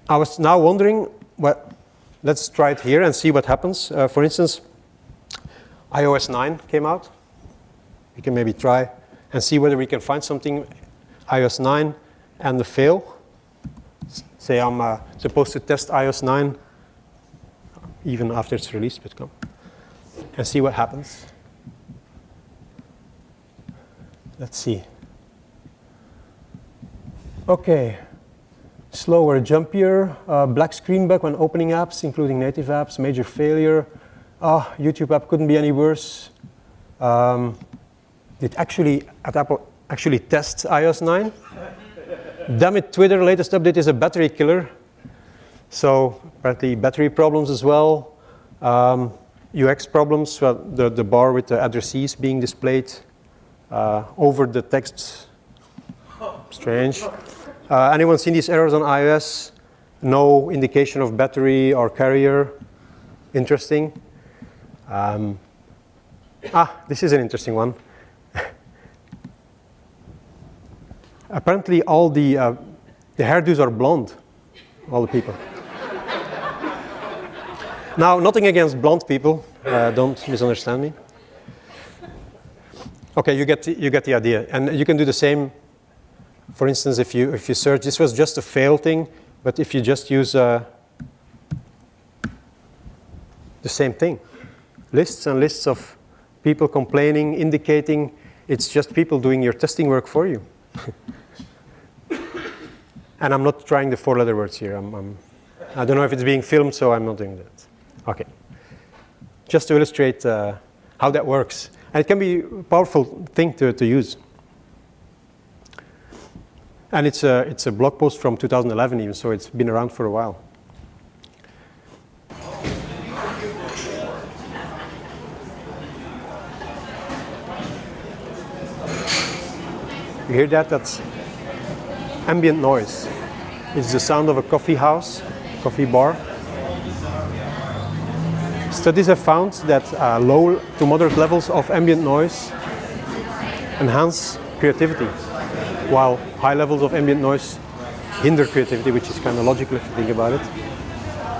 [SPEAKER 2] I was now wondering, let's try it here and see what happens. For instance, iOS 9 came out. We can maybe try and see whether we can find something, iOS 9 and the fail. Say I'm supposed to test iOS 9 even after it's released, but come and see what happens. Let's see. Okay, slower, jumpier, black screen bug when opening apps, including native apps, major failure. YouTube app couldn't be any worse. Did Apple actually test iOS 9? Damn it, Twitter latest update is a battery killer. So apparently battery problems as well. UX problems, the bar with the addressees being displayed over the text. Strange. Anyone seen these errors on iOS? No indication of battery or carrier. Interesting. This is an interesting one. Apparently all the hairdos are blonde, all the people. Now, nothing against blonde people, don't misunderstand me. Okay, you get the idea. And you can do the same, for instance, if you search, this was just a fail thing, but if you just use the same thing. Lists and lists of people complaining, indicating it's just people doing your testing work for you. And I'm not trying the 4-letter words here. I don't know if it's being filmed, so I'm not doing that. Okay. Just to illustrate how that works. And it can be a powerful thing to use. And it's a blog post from 2011 even, so it's been around for a while. You hear that? That's ambient noise. It's the sound of a coffee house, coffee bar. Studies have found that low to moderate levels of ambient noise enhance creativity, while high levels of ambient noise hinder creativity, which is kind of logical if you think about it.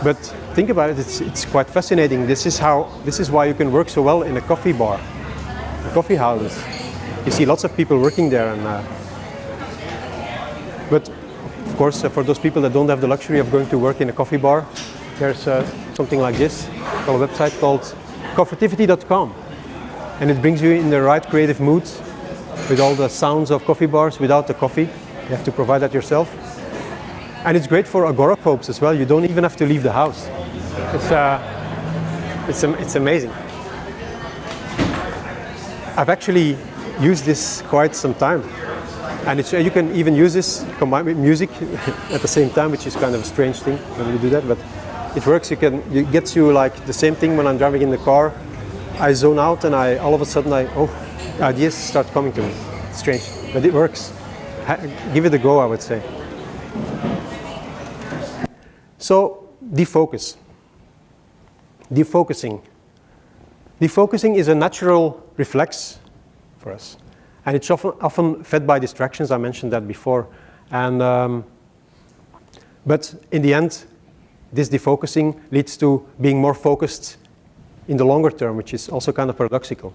[SPEAKER 2] But think about it, it's quite fascinating. This is why you can work so well in a coffee bar, coffee houses. You see lots of people working there, but of course, for those people that don't have the luxury of going to work in a coffee bar, there's something like this, a website called coffeetivity.com, and it brings you in the right creative mood with all the sounds of coffee bars without the coffee. You have to provide that yourself, and it's great for agoraphobes as well. You don't even have to leave the house. It's amazing. I've actually used this quite some time. And you can even use this combined with music at the same time, which is kind of a strange thing when you do that, but it works. It gets you like the same thing when I'm driving in the car. I zone out and all of a sudden ideas start coming to me. It's strange, but it works. Give it a go, I would say. So, defocus. Defocusing. Defocusing is a natural reflex for us. And it's often fed by distractions. I mentioned that before. And, but in the end, this defocusing leads to being more focused in the longer term, which is also kind of paradoxical.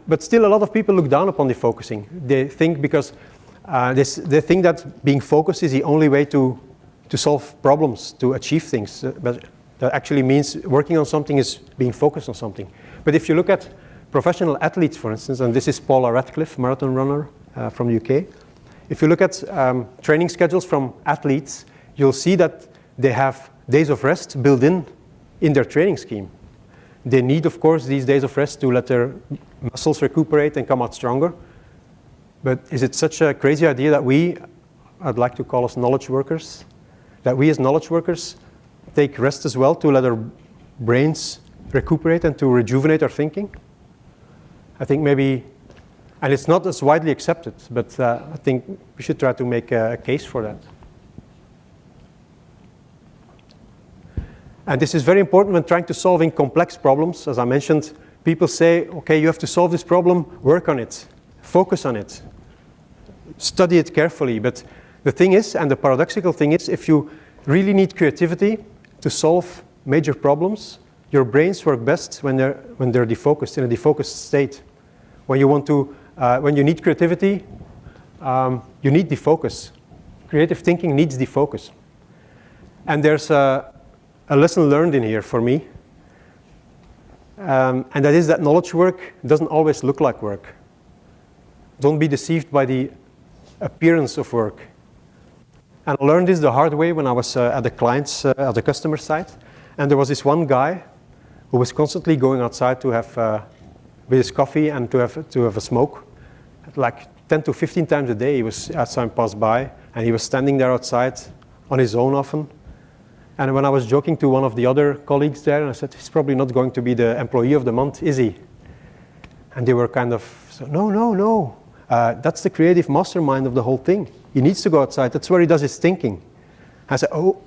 [SPEAKER 2] But still, a lot of people look down upon defocusing. They think they think that being focused is the only way to solve problems, to achieve things. But that actually means working on something is being focused on something. But if you look at professional athletes, for instance, and this is Paula Radcliffe, marathon runner from the UK. If you look at training schedules from athletes, you'll see that they have days of rest built in their training scheme. They need, of course, these days of rest to let their muscles recuperate and come out stronger. But is it such a crazy idea that I'd like to call us knowledge workers, that we as knowledge workers take rest as well to let our brains recuperate and to rejuvenate our thinking? I think maybe, and it's not as widely accepted, but I think we should try to make a case for that. And this is very important when trying to solving complex problems. As I mentioned, people say, okay, you have to solve this problem, work on it, focus on it, study it carefully. But the thing is, and the paradoxical thing is, if you really need creativity to solve major problems, your brains work best when they're defocused, in a defocused state. When you need creativity, you need defocus. Creative thinking needs defocus. And there's a lesson learned in here for me, and that is that knowledge work doesn't always look like work. Don't be deceived by the appearance of work. And I learned this the hard way when I was at the customer site, and there was this one guy who was constantly going outside to have with his coffee and to have a smoke, like 10 to 15 times a day. He was outside, passed by, and he was standing there outside on his own often. And when I was joking to one of the other colleagues there, and I said, he's probably not going to be the employee of the month, is he? And they were kind of, no, that's the creative mastermind of the whole thing. He needs to go outside. That's where he does his thinking. I said, oh,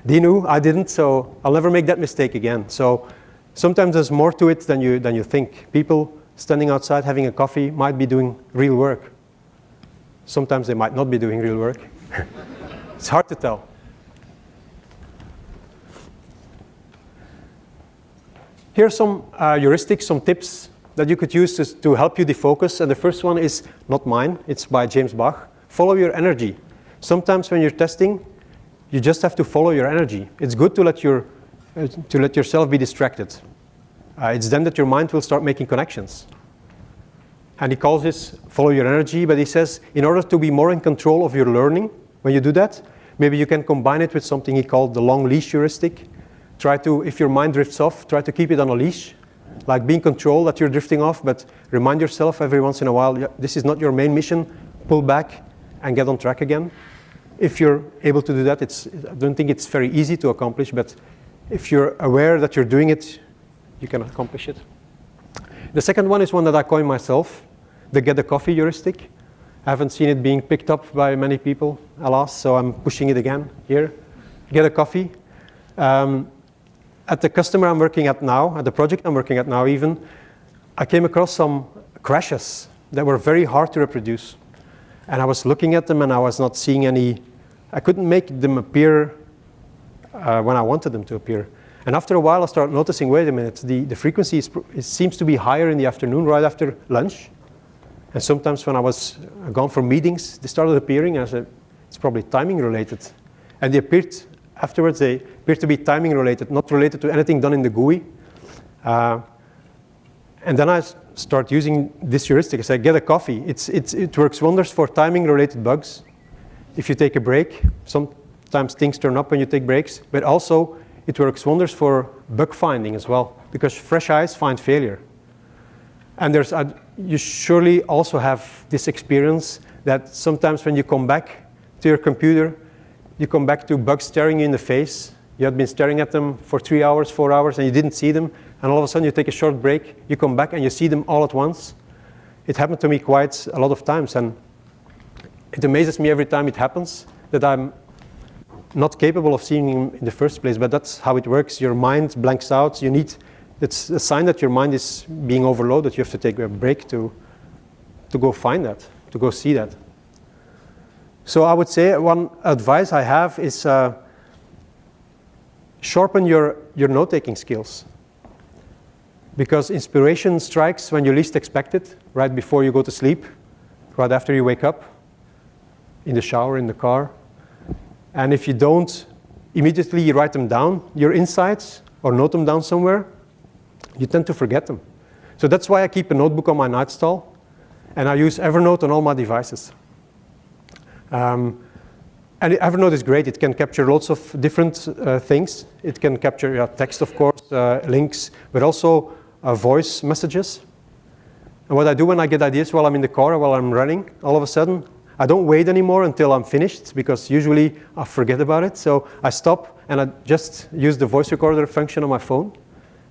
[SPEAKER 2] Dinu, I didn't, so I'll never make that mistake again. So sometimes there's more to it than you think. People standing outside having a coffee might be doing real work. Sometimes they might not be doing real work. It's hard to tell. Here are some heuristics, some tips that you could use to help you defocus. And the first one is not mine. It's by James Bach. Follow your energy. Sometimes when you're testing, you just have to follow your energy. It's good to let yourself be distracted. It's then that your mind will start making connections. And he calls this follow your energy, but he says in order to be more in control of your learning, when you do that, maybe you can combine it with something he called the long leash heuristic. Try to, if your mind drifts off, try to keep it on a leash. Like be in control that you're drifting off, but remind yourself every once in a while, this is not your main mission, pull back and get on track again. If you're able to do that, I don't think it's very easy to accomplish, but if you're aware that you're doing it, you can accomplish it. The second one is one that I coined myself, the get a coffee heuristic. I haven't seen it being picked up by many people, alas, so I'm pushing it again here. Get a coffee. At the customer I'm working at now, at the project I'm working at now even, I came across some crashes that were very hard to reproduce. And I was looking at them and I was not seeing any, I couldn't make them appear when I wanted them to appear. And after a while I started noticing, wait a minute, the frequency it seems to be higher in the afternoon, right after lunch. And sometimes when I was gone for meetings, they started appearing and I said, it's probably timing related. And they appeared afterwards, they appear to be timing related, not related to anything done in the GUI. And then I start using this heuristic. I say, get a coffee. It works wonders for timing related bugs. If you take a break, sometimes things turn up when you take breaks, but also it works wonders for bug finding as well, because fresh eyes find failure. And you surely also have this experience that sometimes when you come back to your computer, you come back to bugs staring you in the face. You had been staring at them for 3 hours, 4 hours, and you didn't see them. And all of a sudden, you take a short break, you come back, and you see them all at once. It happened to me quite a lot of times, and it amazes me every time it happens that I'm not capable of seeing them in the first place. But that's how it works. Your mind blanks out. It's a sign that your mind is being overloaded. You have to take a break to go find that, to go see that. So I would say one advice I have is sharpen your note-taking skills. Because inspiration strikes when you least expect it, right before you go to sleep, right after you wake up, in the shower, in the car. And if you don't immediately write them down, your insights, or note them down somewhere, you tend to forget them. So that's why I keep a notebook on my nightstand, and I use Evernote on all my devices. And Evernote is great. It can capture lots of different things. It can capture text, of course, links, but also voice messages. And what I do when I get ideas while I'm in the car or while I'm running, all of a sudden, I don't wait anymore until I'm finished, because usually I forget about it. So I stop and I just use the voice recorder function on my phone,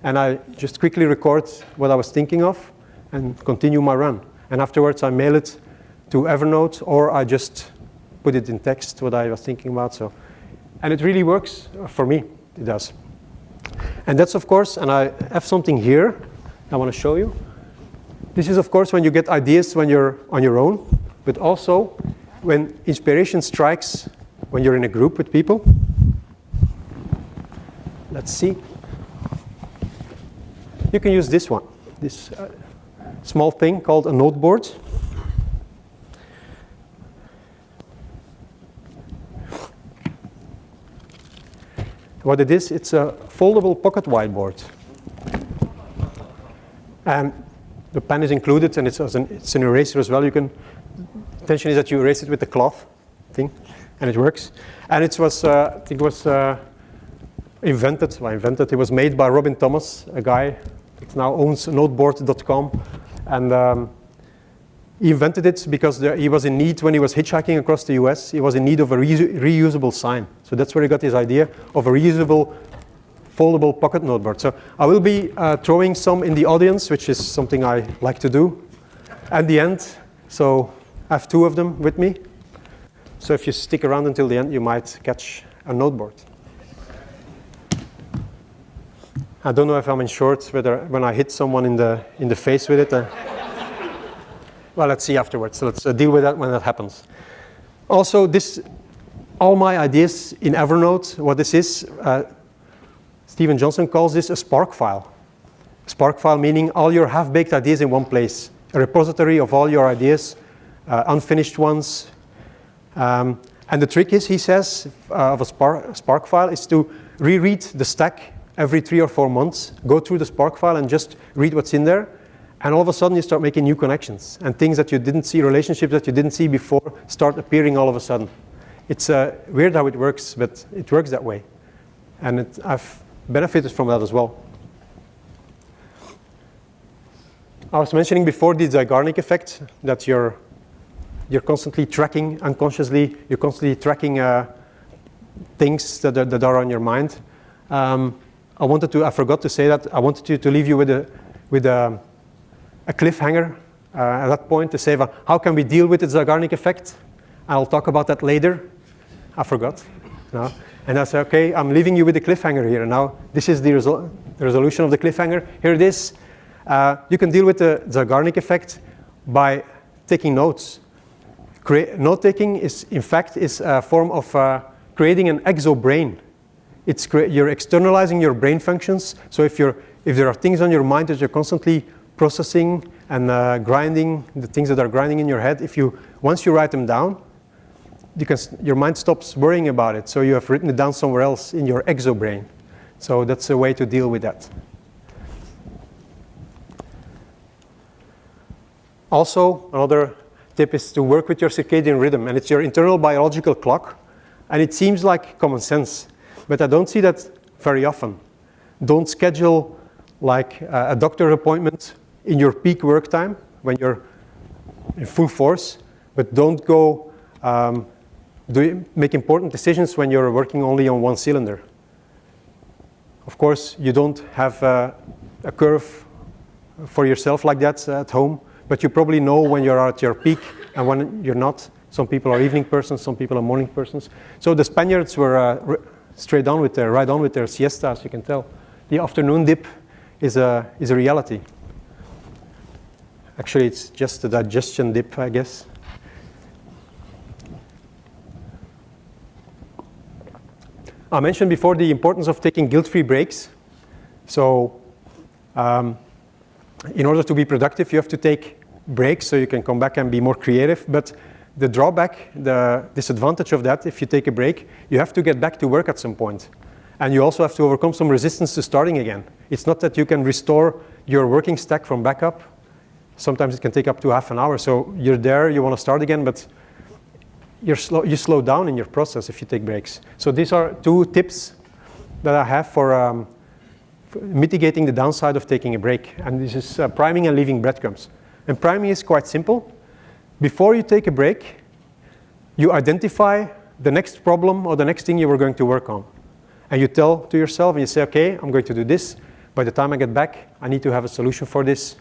[SPEAKER 2] and I just quickly record what I was thinking of and continue my run. And afterwards I mail it to Evernote, or I just put it in text what I was thinking about. And it really works for me. It does. And that's, of course, and I have something here I want to show you. This is, of course, when you get ideas when you're on your own, but also when inspiration strikes when you're in a group with people. Let's see. You can use this one, this small thing called a note board. What it is, it's a foldable pocket whiteboard. And the pen is included, and it's an eraser as well. The intention is that you erase it with the cloth thing, and it works. And it was, I think it was it was made by Robin Thomas, a guy that now owns noteboard.com. And he invented it because he was in need, when he was hitchhiking across the US, he was in need of a reusable sign. So that's where he got his idea of a reusable foldable pocket noteboard. So I will be throwing some in the audience, which is something I like to do at the end. So I have 2 of them with me. So if you stick around until the end, you might catch a noteboard. I don't know if I'm in shorts, whether when I hit someone in the face with it. Well, let's see afterwards. So let's deal with that when that happens. Also, all my ideas in Evernote, what this is, Stephen Johnson calls this a spark file. Spark file meaning all your half-baked ideas in one place. A repository of all your ideas, unfinished ones. And the trick is, he says, of a spark file is to reread the stack every 3 or 4 months. Go through the spark file and just read what's in there. And all of a sudden you start making new connections. And things that you didn't see, relationships that you didn't see before, start appearing all of a sudden. It's weird how it works, but it works that way. And I've benefited from that as well. I was mentioning before the Zeigarnik effect, that you're constantly tracking, unconsciously, you're constantly tracking things that are on your mind. I forgot to say that. I wanted to leave you with a cliffhanger at that point to say, well, how can we deal with the Zeigarnik effect? I'll talk about that later. I forgot. No. And I said, okay, I'm leaving you with a cliffhanger here. Now, this is the resolution of the cliffhanger. Here it is. You can deal with the Zeigarnik effect by taking notes. Note-taking is, in fact, a form of creating an exobrain. You're externalizing your brain functions. So if there are things on your mind that you're constantly processing and grinding, the things that are grinding in your head, once you write them down, your mind stops worrying about it. So you have written it down somewhere else in your exobrain. So that's a way to deal with that. Also, another tip is to work with your circadian rhythm, and it's your internal biological clock. And it seems like common sense, but I don't see that very often. Don't schedule like a doctor appointment in your peak work time when you're in full force, but don't go make important decisions when you're working only on one cylinder. Of course, you don't have a curve for yourself like that at home, but you probably know when you're at your peak and when you're not. Some people are evening persons, some people are morning persons. So the Spaniards were right on with their siesta, as you can tell. The afternoon dip is a reality. Actually, it's just a digestion dip, I guess. I mentioned before the importance of taking guilt-free breaks. So in order to be productive, you have to take breaks so you can come back and be more creative. But the drawback, the disadvantage of that, if you take a break, you have to get back to work at some point. And you also have to overcome some resistance to starting again. It's not that you can restore your working stack from backup. Sometimes it can take up to half an hour. So you're there, you want to start again, but you slow down in your process if you take breaks. So these are 2 tips that I have for mitigating the downside of taking a break. And this is priming and leaving breadcrumbs. And priming is quite simple. Before you take a break, you identify the next problem or the next thing you were going to work on. And you tell to yourself, and you say, okay, I'm going to do this. By the time I get back, I need to have a solution for this.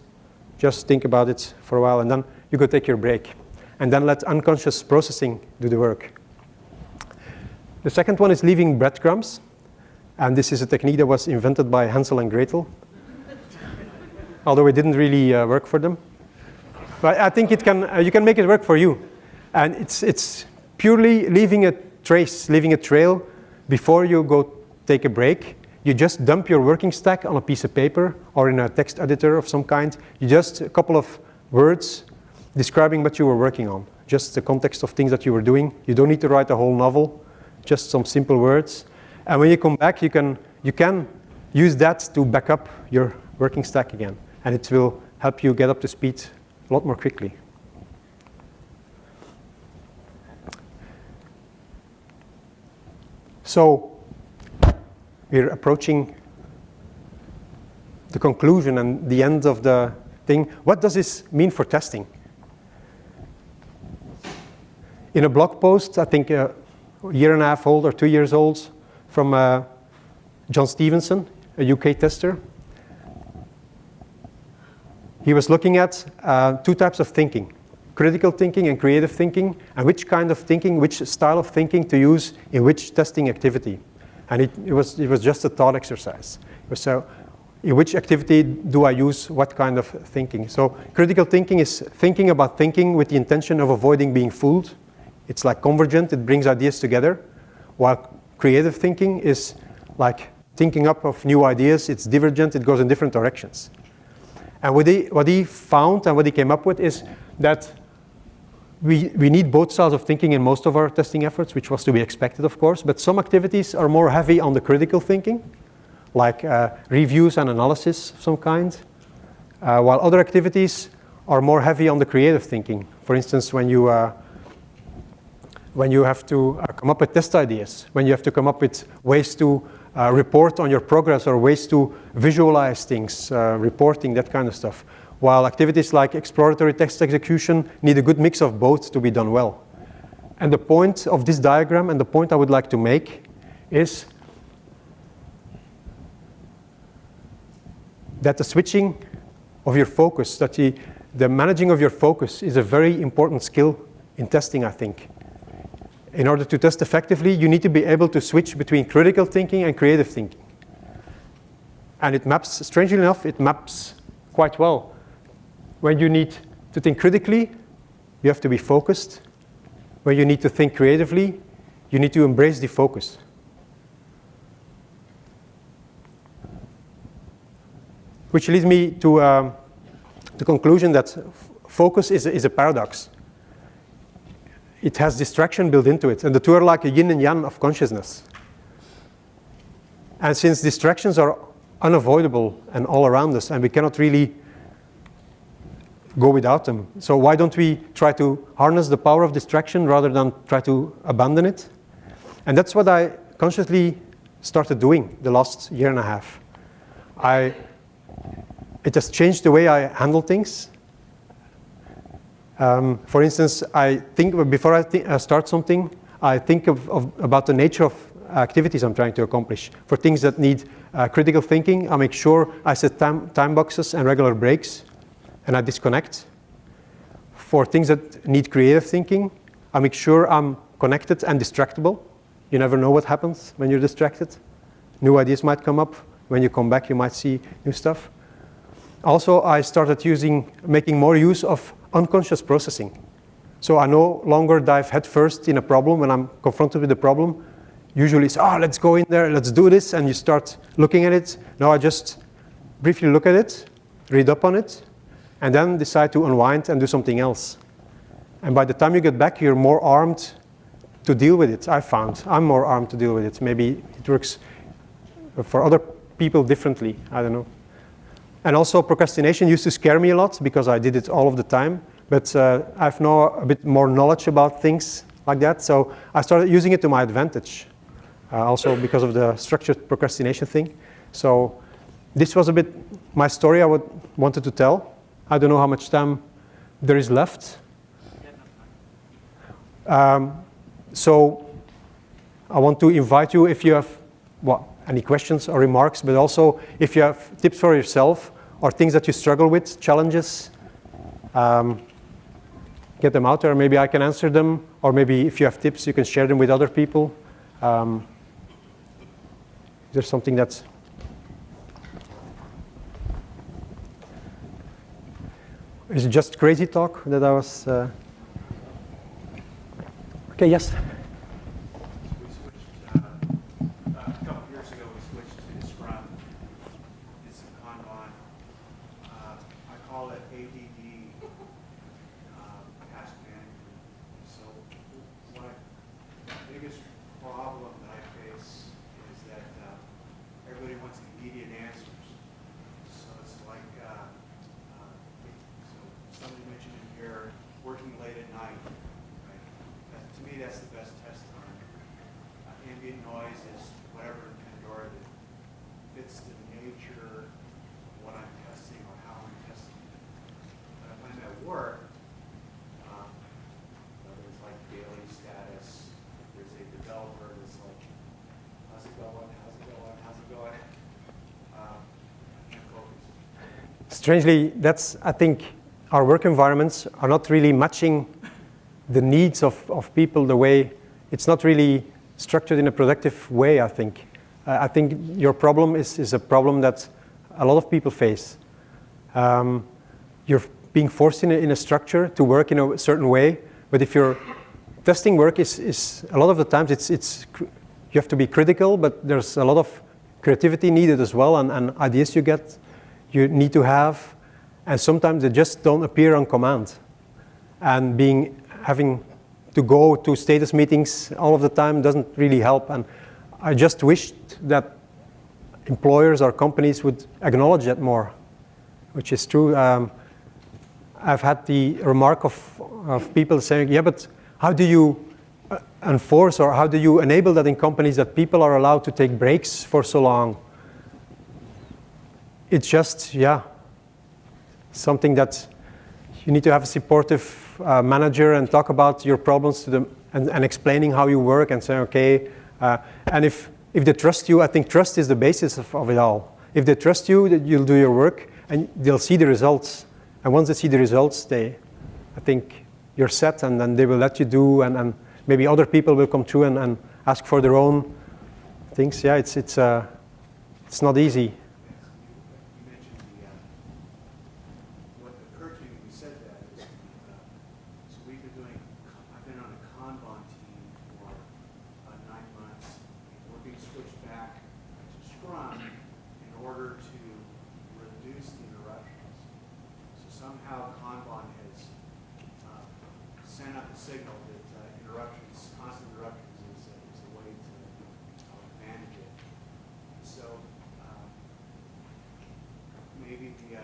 [SPEAKER 2] Just think about it for a while, and then you go take your break. And then let unconscious processing do the work. The second one is leaving breadcrumbs. And this is a technique that was invented by Hansel and Gretel. Although it didn't really work for them. But I think it can, you can make it work for you. And it's purely leaving a trace, leaving a trail before you go take a break. You just dump your working stack on a piece of paper or in a text editor of some kind. You just a couple of words describing what you were working on, just the context of things that you were doing. You don't need to write a whole novel, just some simple words. And when you come back, you can use that to back up your working stack again. And it will help you get up to speed a lot more quickly. So we're approaching the conclusion and the end of the thing. What does this mean for testing? In a blog post, I think a year and a half old or 2 years old, from John Stevenson, a UK tester. He was looking at 2 types of thinking, critical thinking and creative thinking, and which kind of thinking, which style of thinking to use in which testing activity. And it was just a thought exercise. So in which activity do I use what kind of thinking? So critical thinking is thinking about thinking with the intention of avoiding being fooled. It's like convergent, it brings ideas together, while creative thinking is like thinking up of new ideas. It's divergent, it goes in different directions. And what he found and what he came up with is that we need both styles of thinking in most of our testing efforts, which was to be expected, of course, but some activities are more heavy on the critical thinking, like reviews and analysis of some kind, while other activities are more heavy on the creative thinking. For instance, when you have to come up with test ideas, when you have to come up with ways to report on your progress or ways to visualize things, reporting, that kind of stuff. While activities like exploratory text execution need a good mix of both to be done well. And the point of this diagram, and the point I would like to make, is that the switching of your focus, that the managing of your focus is a very important skill in testing, I think. In order to test effectively, you need to be able to switch between critical thinking and creative thinking. And it maps, strangely enough, it maps quite well. When you need to think critically, you have to be focused. When you need to think creatively, you need to embrace the focus. Which leads me to the conclusion that focus is a paradox. It has distraction built into it, and the two are like a yin and yang of consciousness. And since distractions are unavoidable and all around us, and we cannot really go without them, so why don't we try to harness the power of distraction rather than try to abandon it? And that's what I consciously started doing the last year and a half. It has changed the way I handle things. For instance, I think before I start something, I think about the nature of activities I'm trying to accomplish. For things that need critical thinking, I make sure I set time boxes and regular breaks, and I disconnect. For things that need creative thinking, I make sure I'm connected and distractible. You never know what happens when you're distracted. New ideas might come up. When you come back, you might see new stuff. Also, I started making more use of unconscious processing. So I no longer dive headfirst in a problem when I'm confronted with a problem. Usually it's, let's go in there, let's do this, and you start looking at it. Now I just briefly look at it, read up on it, and then decide to unwind and do something else. And by the time you get back, you're more armed to deal with it, I found. I'm more armed to deal with it. Maybe it works for other people differently, I don't know. And also procrastination used to scare me a lot because I did it all of the time. But I've now a bit more knowledge about things like that. So I started using it to my advantage, also because of the structured procrastination thing. So this was a bit my story I wanted to tell. I don't know how much time there is left. So I want to invite you, if you have any questions or remarks, but also if you have tips for yourself or things that you struggle with, challenges, get them out there. Maybe I can answer them, or maybe if you have tips, you can share them with other people. There's something that's... Is it just crazy talk that I was... Okay, yes?
[SPEAKER 6] We switched, a couple of years ago, we switched to Scrum. It's a Kanban. I call it ADD, task management. So the biggest problem that I face is that everybody wants immediate answers. So it's like, so somebody mentioned in here, working late at night. To me, that's the best test time. Ambient noise is whatever in Pandora that fits the nature of what I'm testing or how I'm testing it. But if I'm at work, whether it's like daily status, there's a developer that's like, how's it going, how's it going, how's it going? I can't focus.
[SPEAKER 2] Strangely, I think our work environments are not really matching the needs of people the way, it's not really structured in a productive way, I think. I think your problem is a problem that a lot of people face. You're being forced in a structure to work in a certain way, but if your testing work is a lot of the times you have to be critical, but there's a lot of creativity needed as well, and ideas you need to have, and sometimes they just don't appear on command. And having to go to status meetings all of the time doesn't really help. And I just wished that employers or companies would acknowledge that more, which is true. I've had the remark of people saying, yeah, but how do you enforce or how do you enable that in companies that people are allowed to take breaks for so long? It's just, something that you need to have a supportive manager and talk about your problems to them and explaining how you work and saying, okay, and if they trust you, I think trust is the basis of it all. If they trust you, that you'll do your work and they'll see the results. And once they see the results, I think you're set, and then they will let you do, and maybe other people will come through and ask for their own things. Yeah, it's not easy.
[SPEAKER 6] I've been on a Kanban team for 9 months. We're being switched back to Scrum in order to reduce the interruptions. So somehow Kanban has sent up a signal that constant interruptions is a way to manage it. So maybe the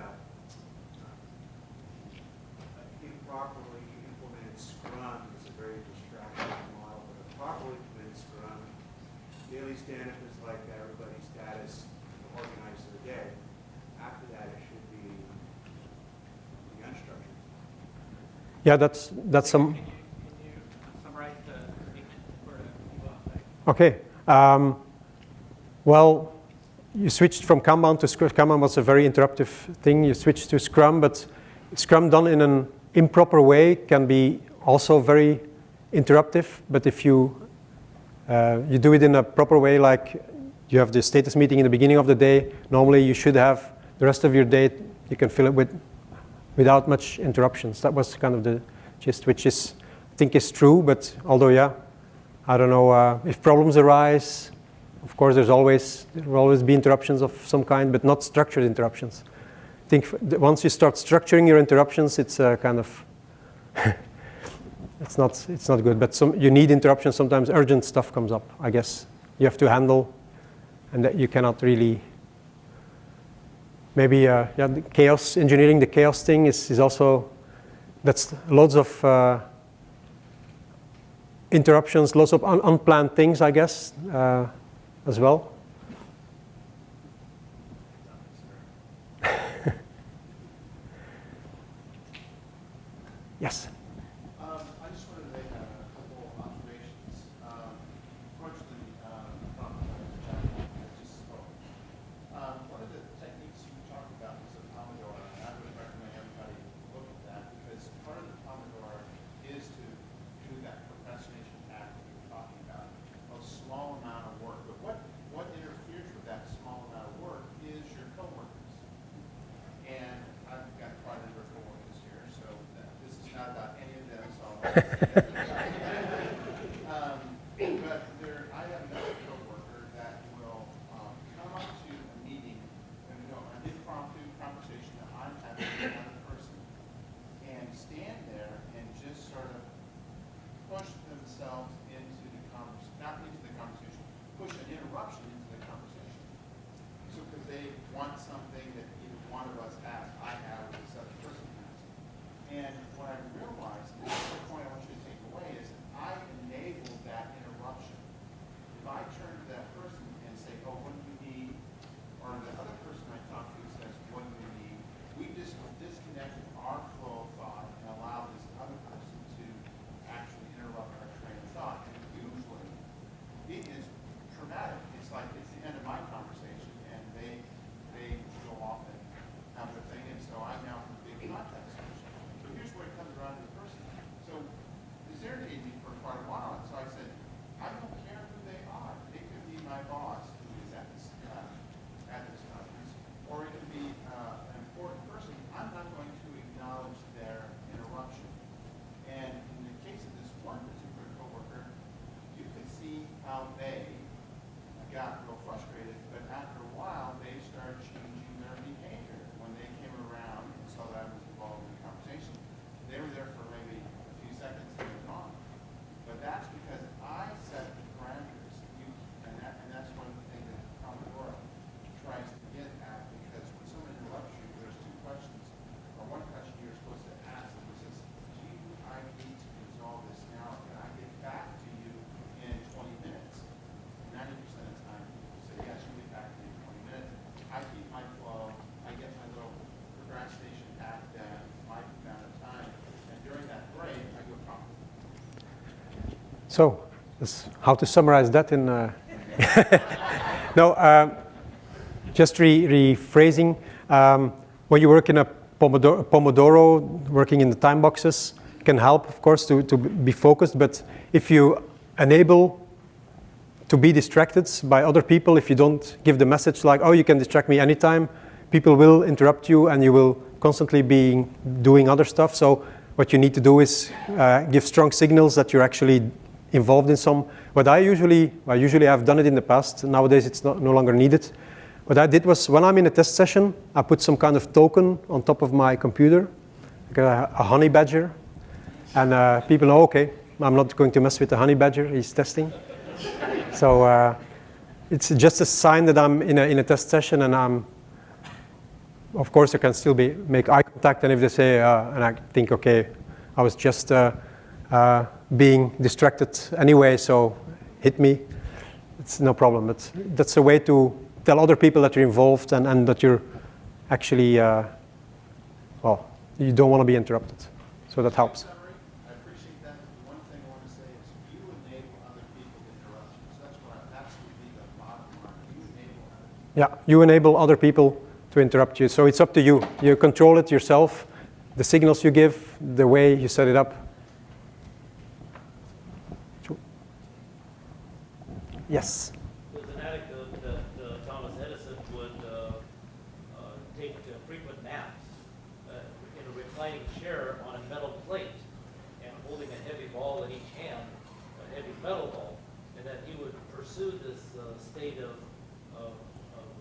[SPEAKER 6] improperly implemented Scrum is a very distracting model, but a properly implemented Scrum, daily stand-up is like everybody's status to organize their day. After that, it should be the unstructured.
[SPEAKER 2] Yeah, that's some.
[SPEAKER 1] Can you summarize the statement for people?
[SPEAKER 2] Okay. Well, you switched from Kanban to Scrum. Kanban was a very interruptive thing. You switched to Scrum, but Scrum done in an improper way can be also very interruptive. But if you do it in a proper way, like you have the status meeting in the beginning of the day, normally you should have the rest of your day, you can fill it without much interruptions. That was kind of the gist, which I think is true, but although, I don't know, if problems arise, of course there will always be interruptions of some kind, but not structured interruptions. I think once you start structuring your interruptions, it's kind of, it's not good, but you need interruptions. Sometimes urgent stuff comes up, I guess. You have to handle, and that you cannot really, maybe, the chaos, engineering the chaos thing is also, that's loads of interruptions, lots of unplanned things, I guess, as well. Yes.
[SPEAKER 6] I just wanted to make a couple observations. Fortunately, from I just spoke. One of the techniques you talked about was the Pomodoro, and I would recommend everybody look at that because part of the Pomodoro is to do that procrastination act that you were talking about, a small amount of work. But what interferes with that small amount of work is your coworkers. And I've got quite a number of coworkers here, so this is not about any of them. So but I have another coworker that will come up to a meeting and an impromptu conversation that I'm having with another person, and stand there and just sort of push themselves into the conversation, not into the conversation, push an interruption into the conversation. So because they want something that either one of us has, I have, or this other person has. And what I realized, and this is the point I want you to take away, is that I enabled that interruption. If I turn to that person and say, oh, what do you need? Or the other person I talk to says, what do you need? We just disconnected our flow of thought and allowed this other person to actually interrupt our train of thought. And usually, it is traumatic. It's like it's the end of my conversation, and they go off and have their thing, and so I now have a big contact solution. So here's where it comes around to the person. So this irritated me for quite a while, and so I said, I don't care who they are. It could be my boss who is at this conference, or it could be an important person. I'm not going to acknowledge their interruption. And in the case of this one particular coworker, you could see how they got real frustrated, but after a while, they started changing their behavior. When they came around and saw that I was involved in the conversation, they were there for maybe a few seconds and then gone. But that's because I set the parameters, and that's one of the things that Pomodoro tries to get at, because when someone interrupts you, there's two questions. Or one question you're supposed to ask them is, I need to resolve this now? Can I get back to you in 20 minutes? 90% of the time, people say, yes, you'll be back in 20 minutes. I keep my flow. I get my little procrastination act done, my amount of time. And during that break, I go talk.
[SPEAKER 2] So, how to summarize that in... No, just rephrasing. When you work in a Pomodoro, working in the time boxes, can help, of course, to be focused. But if you enable to be distracted by other people, if you don't give the message like, oh, you can distract me anytime, people will interrupt you and you will constantly be doing other stuff. So what you need to do is give strong signals that you're actually involved in some. Usually I've done it in the past. Nowadays it's no longer needed. What I did was, when I'm in a test session, I put some kind of token on top of my computer, like a honey badger. And people know, okay, I'm not going to mess with the honey badger, he's testing. So it's just a sign that I'm in a test session, and of course I can still make eye contact, and if they say, and I think, okay, I was just being distracted anyway, so hit me, it's no problem. But that's a way to tell other people that you're involved and that you're actually, you don't want to be interrupted. So that helps.
[SPEAKER 6] I appreciate that. One thing I want to say is you enable other people to interrupt you. So that's would be the bottom line. You enable other people.
[SPEAKER 2] Yeah, you enable other people to interrupt you. So it's up to you. You control it yourself, the signals you give, the way you set it up. Yes?
[SPEAKER 7] There's an anecdote that Thomas Edison would take frequent naps in a reclining chair on a metal plate and holding a heavy ball in each hand, a heavy metal ball, and that he would pursue this state of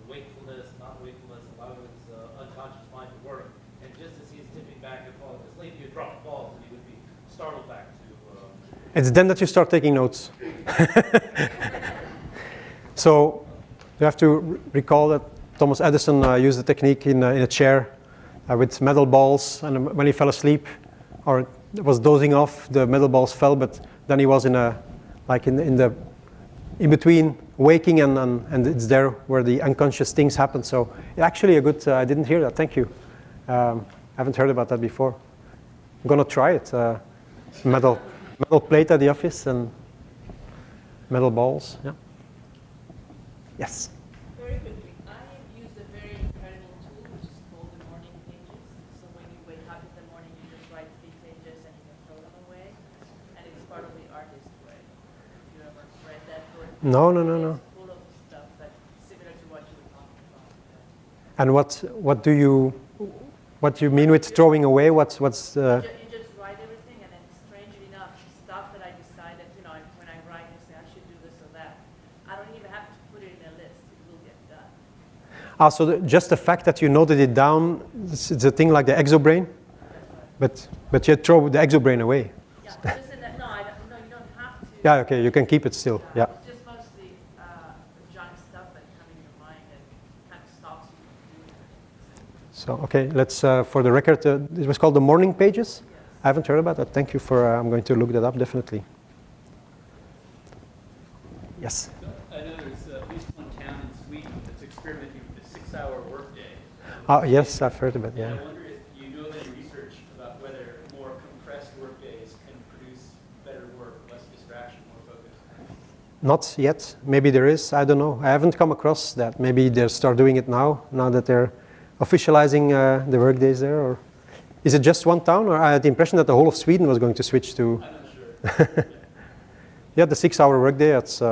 [SPEAKER 7] wakefulness, non-wakefulness, allowing his unconscious mind to work. And just as he's tipping back and falling asleep, he would drop the balls and he would be startled back to...
[SPEAKER 2] It's then that you start taking notes. So you have to recall that Thomas Edison used the technique in a chair with metal balls, and when he fell asleep or was dozing off, the metal balls fell, but then he was in a like in between waking and it's there where the unconscious things happen. So actually a good, I didn't hear that, thank you. I haven't heard about that before. I'm gonna try it. Metal plate at the office and metal balls, yeah. Yes?
[SPEAKER 8] Very quickly, I have used a very incredible tool which is called the morning pages. So when you wake up in the morning, you just write 3 pages and you can throw them away. And it's part of the artist way. If you ever read that book,
[SPEAKER 2] No.
[SPEAKER 8] it's full of stuff that's similar to what you were talking about.
[SPEAKER 2] And what do you mean with throwing away? What's
[SPEAKER 8] You just write everything, and then strangely enough, stuff that I decided, when I write, I say I should do this or that. I don't even have to put it in a list. It will get done.
[SPEAKER 2] so just the fact that you noted it down, it's a thing like the exobrain, but you throw the exobrain away.
[SPEAKER 8] Yeah, just in that, no, you don't have to.
[SPEAKER 2] Yeah, okay, you can keep it still. Yeah.
[SPEAKER 8] It's just mostly junk stuff that come in your mind and kind of stops you from doing it.
[SPEAKER 2] So okay, let's for the record, it was called the morning pages. I haven't heard about that. Thank you for. I'm going to look that up definitely. Yes.
[SPEAKER 9] I know there's at least one town in Sweden that's experimenting with a 6-hour workday.
[SPEAKER 2] Yes, I've heard about it.
[SPEAKER 9] And
[SPEAKER 2] Yeah.
[SPEAKER 9] I wonder if you know of any research about whether more compressed workdays can produce better work, less distraction, more focus.
[SPEAKER 2] Not yet. Maybe there is. I don't know. I haven't come across that. Maybe they start doing it now that they're officializing the work days there. Or is it just one town? Or I had the impression that the whole of Sweden was going to switch to.
[SPEAKER 9] I'm not sure.
[SPEAKER 2] Yeah, the 6-hour workday. That's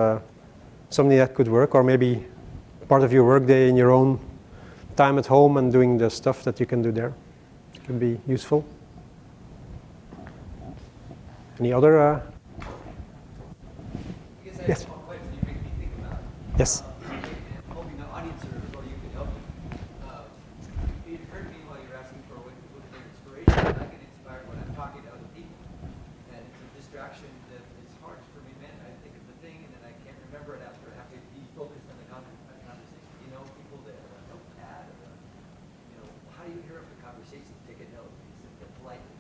[SPEAKER 2] something that could work. Or maybe part of your workday in your own time at home and doing the stuff that you can do there. It could be useful. Any other? Yes.
[SPEAKER 10] One question you make me think about.
[SPEAKER 2] Yes.
[SPEAKER 10] And hoping the audience or you could help me. It occurred to me while you were asking for what inspiration. I get inspired when I'm talking to other people. And it's a distraction that is hard for me, man. I think of the thing and then I can't remember it after I have to be focused on the conversation. You know, people that have a notepad or, how do you hear up the conversation, take a note, politely?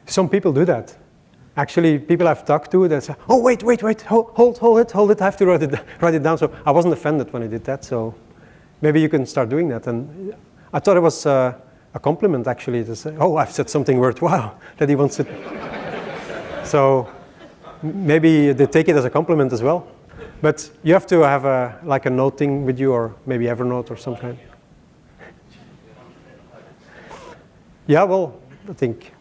[SPEAKER 2] Some people do that. Actually, people I've talked to, they say, "Oh, wait, hold it. I have to write it down." So I wasn't offended when I did that. So maybe you can start doing that. And I thought it was a compliment, actually, to say, "Oh, I've said something worthwhile that he wants to." So maybe they take it as a compliment as well. But you have to have like a noting with you, or maybe Evernote or some kind. Yeah, well, I think.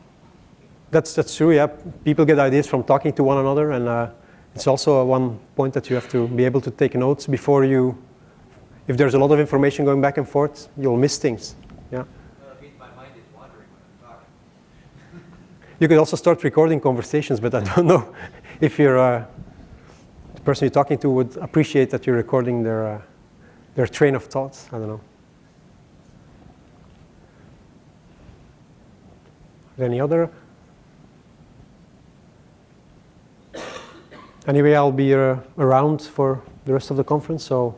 [SPEAKER 2] That's true, yeah. People get ideas from talking to one another, and it's also one point that you have to be able to take notes before you, if there's a lot of information going back and forth, you'll miss things, yeah.
[SPEAKER 10] It means my mind is wandering when I'm talking.
[SPEAKER 2] You could also start recording conversations, but I don't know if the person you're talking to would appreciate that you're recording their train of thoughts, I don't know. Any other? Anyway, I'll be around for the rest of the conference, so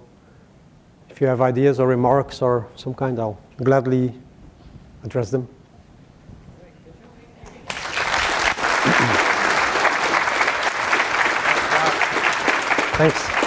[SPEAKER 2] if you have ideas or remarks or some kind, I'll gladly address them. Thanks.